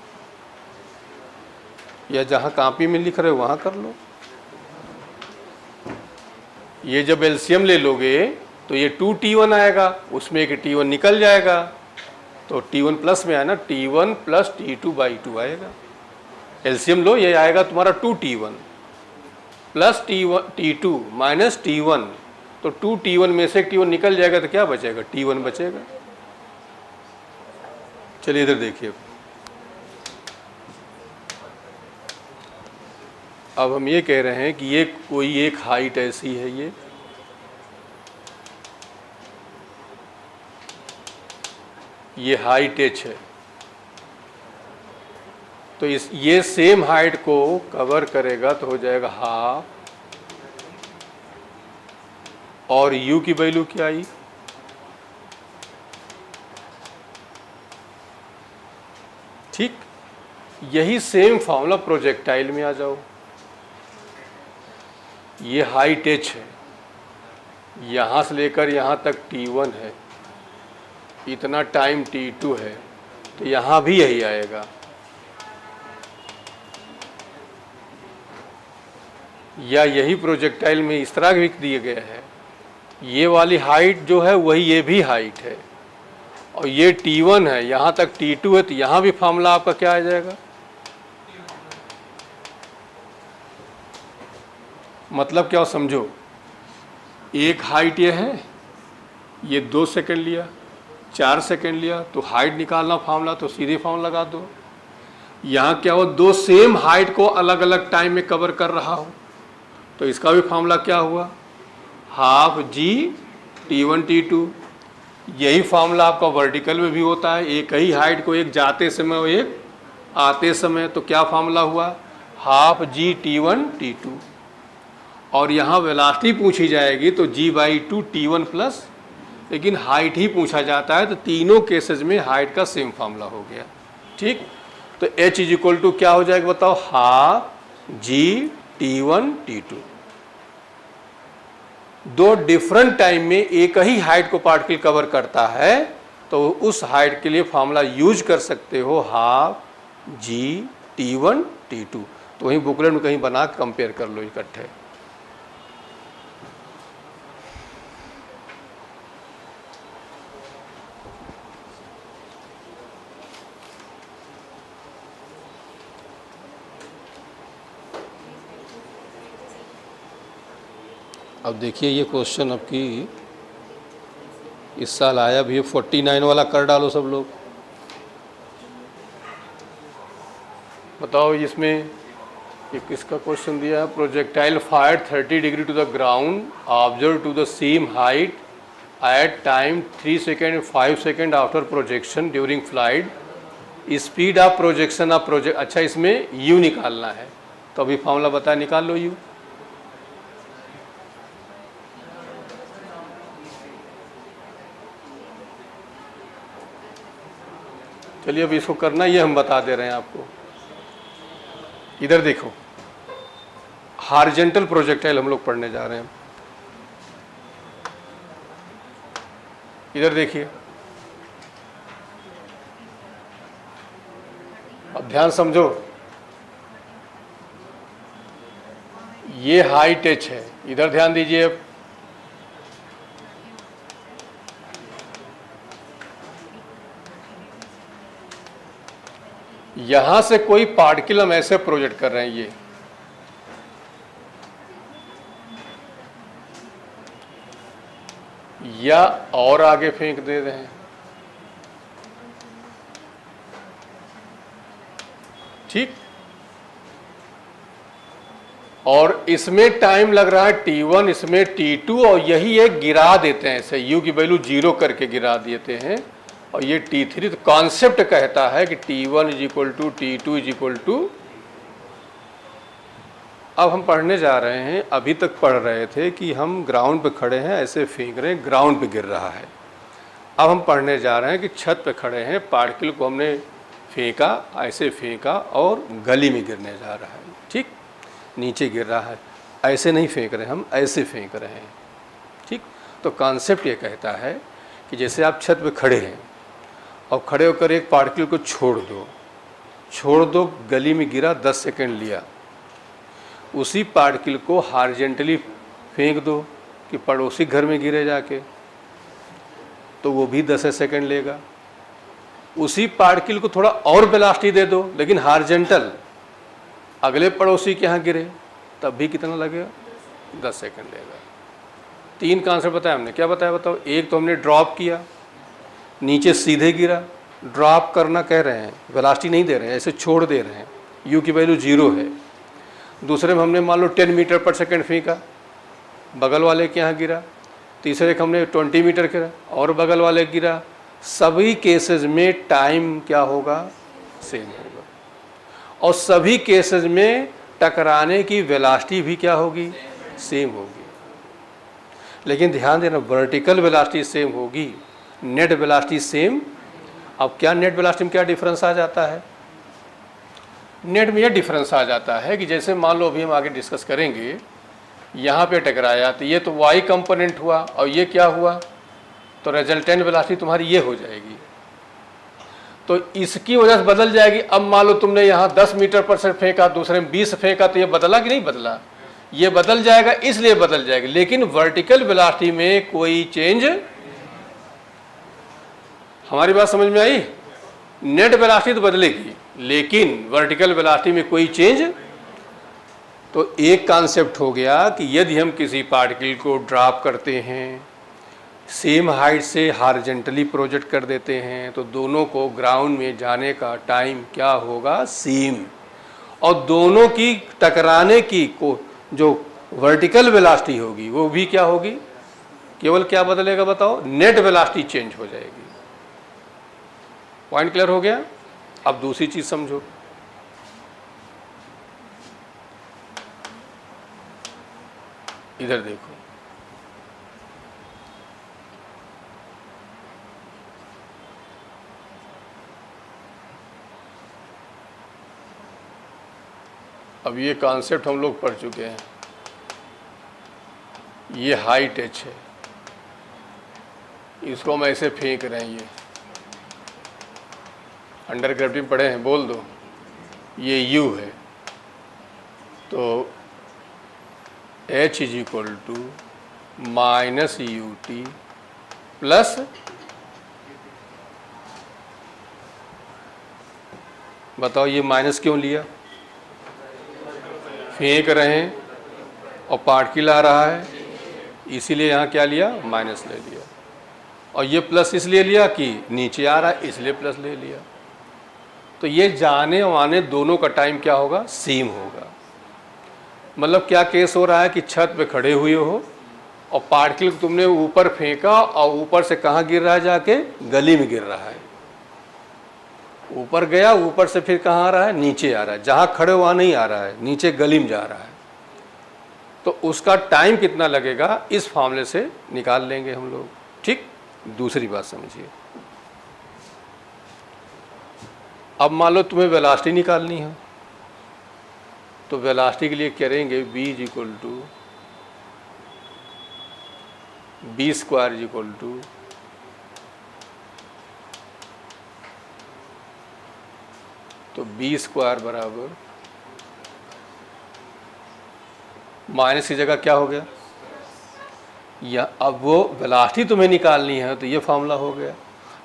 या जहाँ कॉपी में लिख रहे हो वहाँ कर लो। ये जब एलसीएम ले लोगे तो ये 2t1 आएगा, उसमें एक t1 निकल जाएगा, तो t1 प्लस में आया ना, t1 प्लस t2 बाई 2 आएगा। एलसीएम लो, ये आएगा तुम्हारा 2t1 plus t2 minus t1, तो 2t1 में से t1 निकल जाएगा, तो क्या बचेगा, t1 बचेगा। चलिए इधर देखिए, अब हम ये कह रहे हैं कि ये कोई एक हाइट ऐसी है, ये हाइट h है, तो ये सेम हाइट को कवर करेगा तो हो जाएगा हाफ, और u की वैल्यू क्या आई, ठीक, यही सेम फॉर्मूला प्रोजेक्टाइल में आ जाओ। ये हाइट h है, यहाँ से लेकर यहाँ तक t1 है, इतना टाइम t2 है, तो यहाँ भी यही आएगा। या यही प्रोजेक्टाइल में इस तरह भी दिया गया है, ये वाली हाइट जो है वही ये भी हाइट है, और ये t1 है, यहाँ तक t2 है, तो यहाँ भी फॉर्मूला आपका क्या आ जाएगा? मतलब क्या समझो, एक हाइट ये है, ये 2 सेकंड लिया, 4 सेकंड लिया, तो हाइट निकालना फॉर्मूला, तो सीधे फॉर्मूला लगा दो। यहाँ क्या हो, 2 सेम हाइट को अलग अलग टाइम में कवर कर रहा हो, तो इसका भी फॉर्मूला क्या हुआ? हाफ जी t1 t2। यही फॉर्मूला आपका वर्टिकल में भी होता है, एक ही हाइट को एक जाते समय और एक आते समय, तो क्या फॉर्मूला हुआ? हाफ जी t1 t2। और यहाँ वेलोसिटी पूछी जाएगी तो g/2 t1 प्लस, लेकिन हाइट ही पूछा जाता है, तो तीनों केसेस में हाइट का सेम फॉर्मूला हो गया। ठीक, तो h = क्या हो जाएगा बताओ? हाफ जी t1 t2। दो डिफरेंट टाइम में एक ही हाइट को पार्टिकल कवर करता है, तो उस हाइट के लिए फॉर्मूला यूज कर सकते हो, हाफ जी t1 t2। तो वहीं बुकलेट में कहीं बना के कंपेयर कर लो इकट्ठे। अब देखिए ये क्वेश्चन आपकी इस साल आया भी, 49 वाला कर डालो सब लोग। बताओ इसमें ये किसका क्वेश्चन दिया है? Projectile fired 30 degree to the ground, observe to the same height at time 3 second 5 second after projection during flight, speed of projection of project. अच्छा, इसमें यू निकालना है, तो अभी फॉर्मूला बताया, निकाल लो यू। चलिए अब इसको करना, ये हम बता दे रहे हैं आपको। इधर देखो, हॉरिजॉन्टल प्रोजेक्टाइल हम लोग पढ़ने जा रहे हैं। इधर देखिए, अब ध्यान समझो, ये हाइट h है, इधर ध्यान दीजिए। अब यहां से कोई पार्टिकल हम ऐसे प्रोजेक्ट कर रहे हैं, ये या और आगे फेंक दे रहे हैं। ठीक, और इसमें टाइम लग रहा है t1, इसमें t2, और यही एक गिरा देते हैं ऐसे, u की वैल्यू 0 करके गिरा देते हैं, और ये t3। तो कॉन्सेप्ट कहता है कि t1 = t2 = अब हम पढ़ने जा रहे हैं, अभी तक पढ़ रहे थे कि हम ग्राउंड पे खड़े हैं, ऐसे फेंक रहे हैं, ग्राउंड पे गिर रहा है। अब हम पढ़ने जा रहे हैं कि छत पे खड़े हैं, पार्टिकल को हमने फेंका, ऐसे फेंका और गली में गिरने जा रहा है। ठीक, नीचे गिर रहा है, ऐसे नहीं फेंक रहे हम, ऐसे फेंक रहे हैं। ठीक, तो कॉन्सेप्ट ये कहता है कि जैसे आप छत पे खड़े हैं और खड़े होकर एक पार्टिकल को छोड़ दो, गली में गिरा, 10 सेकंड लिया, उसी पार्टिकल को हॉरिजॉन्टली फेंक दो कि पड़ोसी घर में गिरे जाके, तो वो भी 10 सेकंड लेगा। उसी पार्टिकल को थोड़ा और वेलोसिटी दे दो, लेकिन हॉरिजॉन्टल, अगले पड़ोसी के यहाँ गिरे, तब भी कितना लगेगा? 10 सेकंड लेगा। 3 कॉन्सेप्ट बताया हमने। क्या बताया बताओ? एक तो हमने ड्रॉप किया, नीचे सीधे गिरा, ड्रॉप करना कह रहे हैं, वेलोसिटी नहीं दे रहे हैं, ऐसे छोड़ दे रहे हैं, u की वैल्यू 0 है। दूसरे में हमने मान लो 10 मीटर पर सेकंड फेंका, बगल वाले के यहाँ गिरा। तीसरे का हमने 20 मीटर गिरा और बगल वाले गिरा। सभी केसेस में टाइम क्या होगा? सेम होगा, और सभी केसेस में टकराने की वेलोसिटी भी क्या होगी? सेम होगी। लेकिन ध्यान देना, वर्टिकल वेलोसिटी सेम होगी, नेट वेलोसिटी सेम। अब क्या नेट वेलोसिटी में क्या डिफरेंस आ जाता है? नेट में ये डिफरेंस आ जाता है कि जैसे मान लो अभी हम आगे डिस्कस करेंगे, यहाँ पे टकराया तो ये तो वाई कंपोनेंट हुआ और ये क्या हुआ, तो रिजल्टेंट वेलोसिटी तुम्हारी ये हो जाएगी, तो इसकी वजह से बदल जाएगी। अब मान लो तुमने यहाँ 10 मीटर पर से फेंका, दूसरे में 20 फेंका, तो ये बदला कि नहीं बदला, ये बदल जाएगा, इसलिए बदल जाएगी। लेकिन वर्टिकल वेलोसिटी में कोई चेंज, हमारी बात समझ में आई? नेट वेलोसिटी तो बदलेगी लेकिन वर्टिकल वेलोसिटी में कोई चेंज। तो एक कॉन्सेप्ट हो गया कि यदि हम किसी पार्टिकल को ड्रॉप करते हैं, सेम हाइट से हॉरिजॉन्टली प्रोजेक्ट कर देते हैं, तो दोनों को ग्राउंड में जाने का टाइम क्या होगा, सेम। और दोनों की टकराने की को जो वर्टिकल वेलोसिटी होगी वो भी क्या होगी, केवल क्या बदलेगा बताओ, नेट वेलोसिटी चेंज हो जाएगी। पॉइंट क्लियर हो गया? अब दूसरी चीज समझो, इधर देखो, अब ये कॉन्सेप्ट हम लोग पढ़ चुके हैं। ये हाइट एच है, इसको हम ऐसे फेंक रहे हैं, ये अंडर ग्रेविटी में पढ़े हैं, बोल दो, ये u है, तो h is equal to minus u t plus बताओ ये माइनस क्यों लिया, फेंक रहे हैं और पार्टिकल आ रहा है, इसीलिए यहाँ क्या लिया, माइनस ले लिया। और ये प्लस इसलिए लिया कि नीचे आ रहा है, इसलिए प्लस ले लिया। तो ये जाने आने दोनों का टाइम क्या होगा, सेम होगा। मतलब क्या केस हो रहा है कि छत पे खड़े हुए हो और पार्टिकल तुमने ऊपर फेंका और ऊपर से कहाँ गिर रहा है, जाके गली में गिर रहा है, ऊपर गया, ऊपर से फिर कहाँ आ रहा है, नीचे आ रहा है, जहाँ खड़े वहाँ नहीं आ रहा है, नीचे गली में जा रहा है। तो उसका टाइम कितना लगेगा, इस फार्मूले से निकाल लेंगे हम लोग। ठीक, दूसरी बात समझिए, अब मान लो तुम्हें वेलोसिटी निकालनी है, तो वेलोसिटी के लिए करेंगे v is equal to v square is equal to तो बी स्क्वायर बराबर माइनस की जगह क्या हो गया, या अब वो वेलोसिटी तुम्हें निकालनी है तो ये फार्मूला हो गया।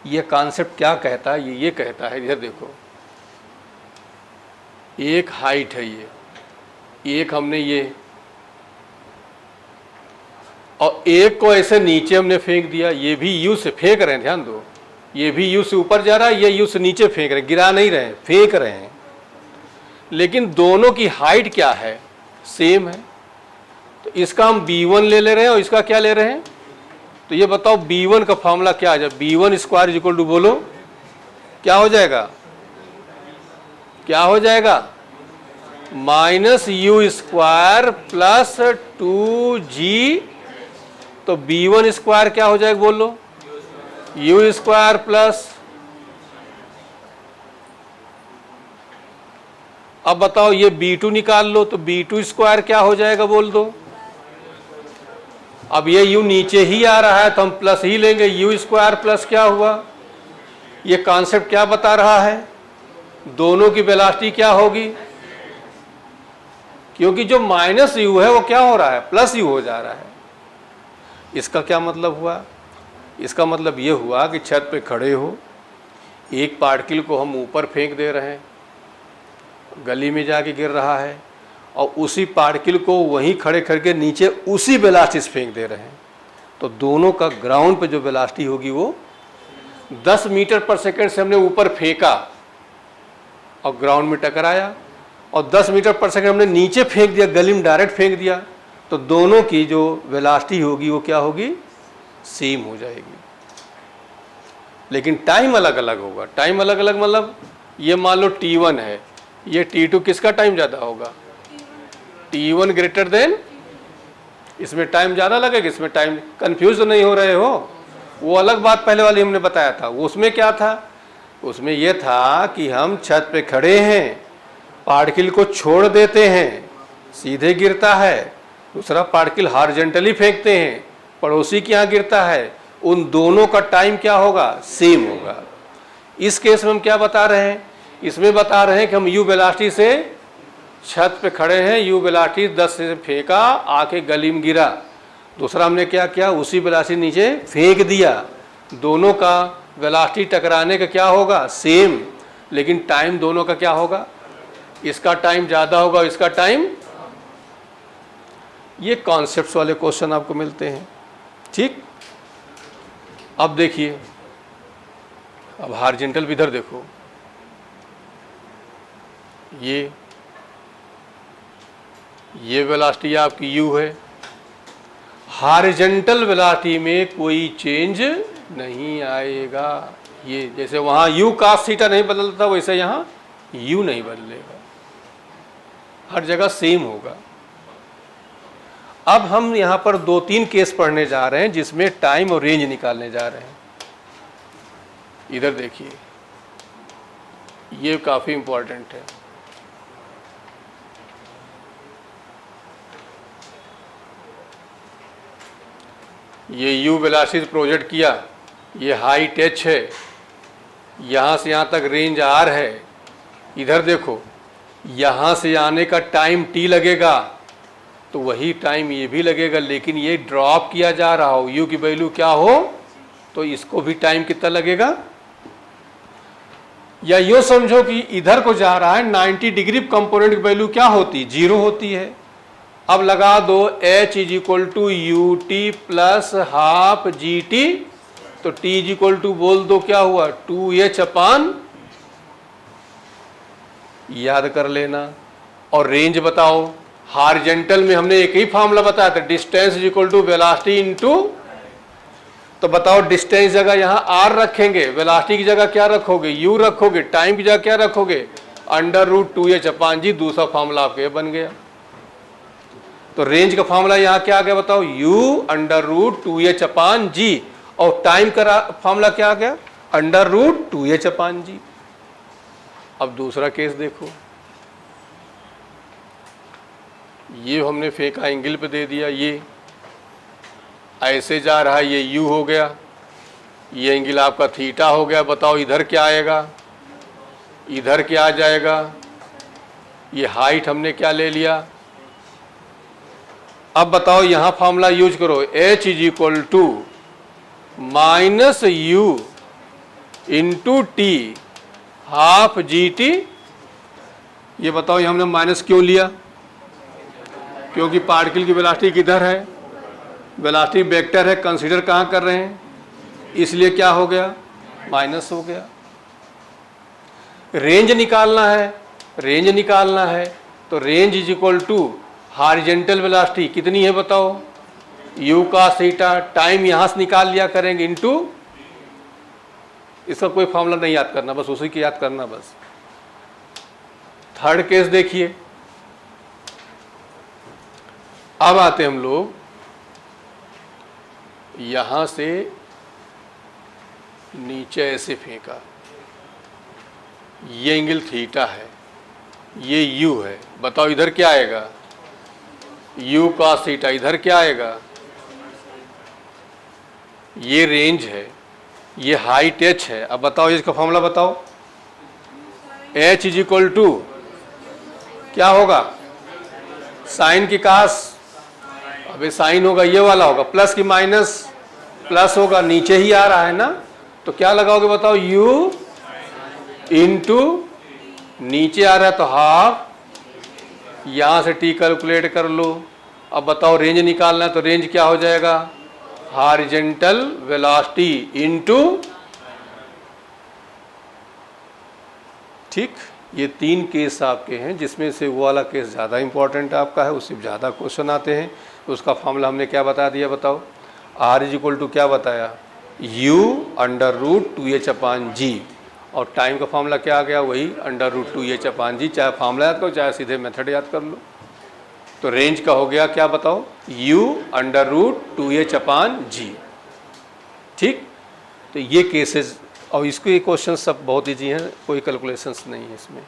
ये कॉन्सेप्ट क्या कहता है, ये कहता है, इधर देखो, एक हाइट है, ये एक हमने ये, और एक को ऐसे नीचे हमने फेंक दिया, ये भी यू से फेंक रहे हैं, ध्यान दो, ये भी यू से ऊपर जा रहा है, ये यू से नीचे फेंक रहे हैं, गिरा नहीं रहे हैं, फेंक रहे हैं, लेकिन दोनों की हाइट क्या है, सेम है। तो इसका हम b1 ले रहे हैं और इसका क्या ले रहे हैं, तो ये बताओ b1 का फॉर्मूला क्या आ जाए, b1 square is equal to, बोलो क्या हो जाएगा, क्या हो जाएगा, minus you square plus 2g, तो b1 स्क्वायर क्या हो जाएगा, बोलो यू स्क्वायर प्लस, अब बताओ ये b2 निकाल लो, तो b2 स्क्वायर क्या हो जाएगा, बोल दो। अब ये u नीचे ही आ रहा है तो हम प्लस ही लेंगे, यू स्क्वायर प्लस क्या हुआ, ये कॉन्सेप्ट क्या बता रहा है, दोनों की वेलोसिटी क्या होगी, क्योंकि जो माइनस यू है वो क्या हो रहा है, प्लस यू हो जा रहा है। इसका क्या मतलब हुआ, इसका मतलब ये हुआ कि छत पे खड़े हो, एक पार्टिकल को हम ऊपर फेंक दे रहे हैं, गली में जाके गिर रहा है, और उसी पार्टिकल को वहीं खड़े करके नीचे उसी वेलोसिटी से फेंक दे रहे हैं, तो दोनों का ग्राउंड पे जो वेलोसिटी होगी वो 10 मीटर पर सेकंड से हमने ऊपर फेंका और ग्राउंड में टकराया, और 10 मीटर पर सेकंड हमने नीचे फेंक दिया, गली में डायरेक्ट फेंक दिया, तो दोनों की जो वेलोसिटी होगी वो क्या होगी, सेम हो जाएगी, लेकिन टाइम अलग अलग होगा। टाइम अलग अलग मतलब ये मान लो t1 है, ये t2, किसका टाइम ज़्यादा होगा, t1 ग्रेटर देन, इसमें टाइम ज़्यादा लगेगा, इसमें टाइम, कंफ्यूज तो नहीं हो रहे हो, वो अलग बात पहले वाली हमने बताया था। उसमें क्या था, उसमें यह था कि हम छत पे खड़े हैं पार्टिकल को छोड़ देते हैं, सीधे गिरता है, दूसरा पार्टिकल हॉरिजॉन्टली फेंकते हैं, पड़ोसी के यहाँ गिरता है, उन दोनों का टाइम क्या होगा, सेम होगा। इस केस में हम क्या बता रहे हैं, इसमें बता रहे हैं कि हम यू वेलोसिटी से छत पे खड़े हैं, यू वेलोसिटी 10 से फेंका, आके गली में गिरा, दूसरा हमने क्या किया, उसी वेलोसिटी नीचे फेंक दिया, दोनों का वेलोसिटी टकराने का क्या होगा, सेम, लेकिन टाइम दोनों का क्या होगा, इसका टाइम ज़्यादा होगा, इसका टाइम। ये कॉन्सेप्ट्स वाले क्वेश्चन आपको मिलते हैं, ठीक। अब देखिए, अब हॉरिजॉन्टल भी इधर देखो, ये वेलोसिटी आपकी u है, हॉरिजॉन्टल वेलोसिटी में कोई चेंज नहीं आएगा। ये जैसे वहाँ u cos थीटा नहीं बदलता, वैसे यहाँ u नहीं बदलेगा, हर जगह सेम होगा। अब हम यहाँ पर 2-3 केस पढ़ने जा रहे हैं जिसमें टाइम और रेंज निकालने जा रहे हैं। इधर देखिए, ये काफ़ी इम्पोर्टेंट है। ये u वेलोसिटी प्रोजेक्ट किया, ये हाइट h है, यहाँ से यहाँ तक रेंज r है। इधर देखो, यहाँ से आने का टाइम t लगेगा, तो वही टाइम ये भी लगेगा, लेकिन ये ड्रॉप किया जा रहा हो, u की वैल्यू क्या हो, तो इसको भी टाइम कितना लगेगा। या यो समझो कि इधर को जा रहा है, 90 डिग्री कंपोनेंट की वैल्यू क्या होती, 0 होती है। अब लगा दो h is equal to u t plus half g t, तो t इज इक्वल टू बोल दो क्या हुआ, 2h अपान, याद कर लेना। और रेंज बताओ, हॉरिजॉन्टल में हमने एक ही फॉर्मूला बताया था, distance is equal to velocity into, तो बताओ डिस्टेंस जगह यहाँ r रखेंगे, वेलोसिटी की जगह क्या रखोगे, u रखोगे, टाइम की जगह क्या रखोगे, √2h अपान जी। दूसरा फॉर्मूला आपके बन गया। तो रेंज का फॉर्मूला यहाँ क्या आ गया बताओ, u √2h अपान जी, और टाइम का फॉर्मूला क्या आ गया, √2h अपान जी। अब दूसरा केस देखो, ये हमने फेंका एंगल पे दे दिया, ये ऐसे जा रहा है, ये u हो गया, ये एंगल आपका थीटा हो गया। बताओ इधर क्या आएगा, इधर क्या आ जाएगा, ये हाइट हमने क्या ले लिया। अब बताओ यहाँ फॉर्मूला यूज करो, h is equal to minus u into t half g t. ये बताओ ये हमने माइनस क्यों लिया, क्योंकि पार्टिकल की वेलोसिटी किधर है, वेलोसिटी वेक्टर है, कंसीडर कहाँ कर रहे हैं, इसलिए क्या हो गया, माइनस हो गया। रेंज निकालना है, रेंज निकालना है, तो range is equal to horizontal velocity कितनी है बताओ, u cos थीटा, टाइम यहाँ से निकाल लिया करेंगे इनटू, इसका कोई फॉर्मूला नहीं याद करना, बस उसी की याद करना बस। थर्ड केस देखिए, अब आते हम लोग यहाँ से नीचे ऐसे फेंका, ये एंगल थीटा है, ये u है। बताओ इधर क्या आएगा, u cos थीटा, इधर क्या आएगा, ये रेंज है, ये हाइट h है। अब बताओ इसका फॉर्मूला बताओ, h इज इक्वल टू क्या होगा, साइन की कास, अबे साइन होगा ये वाला होगा, प्लस की माइनस, प्लस होगा, नीचे ही आ रहा है ना, तो क्या लगाओगे बताओ, u इंटू, नीचे आ रहा है तो हाफ, यहाँ से t कैलकुलेट कर लो। अब बताओ रेंज निकालना है, तो रेंज क्या हो जाएगा, हॉरिजॉन्टल वेलोसिटी इनटू, ठीक। ये 3 केस आपके हैं, जिसमें से वो वाला केस ज़्यादा इंपॉर्टेंट आपका है, उससे ज़्यादा क्वेश्चन आते हैं। उसका फॉर्मूला हमने क्या बता दिया बताओ, r इज इक्वल टू क्या बताया, u √2h अपान जी, और टाइम का फॉर्मूला क्या आ गया, वही √2h अपान जी। चाहे फॉर्मूला याद करो, चाहे सीधे मेथड याद कर लो। तो रेंज का हो गया क्या बताओ, u √2h अपान जी, ठीक। तो ये केसेस, और इसको ये क्वेश्चन सब बहुत ईजी हैं, कोई कैलकुलेशंस नहीं है इसमें।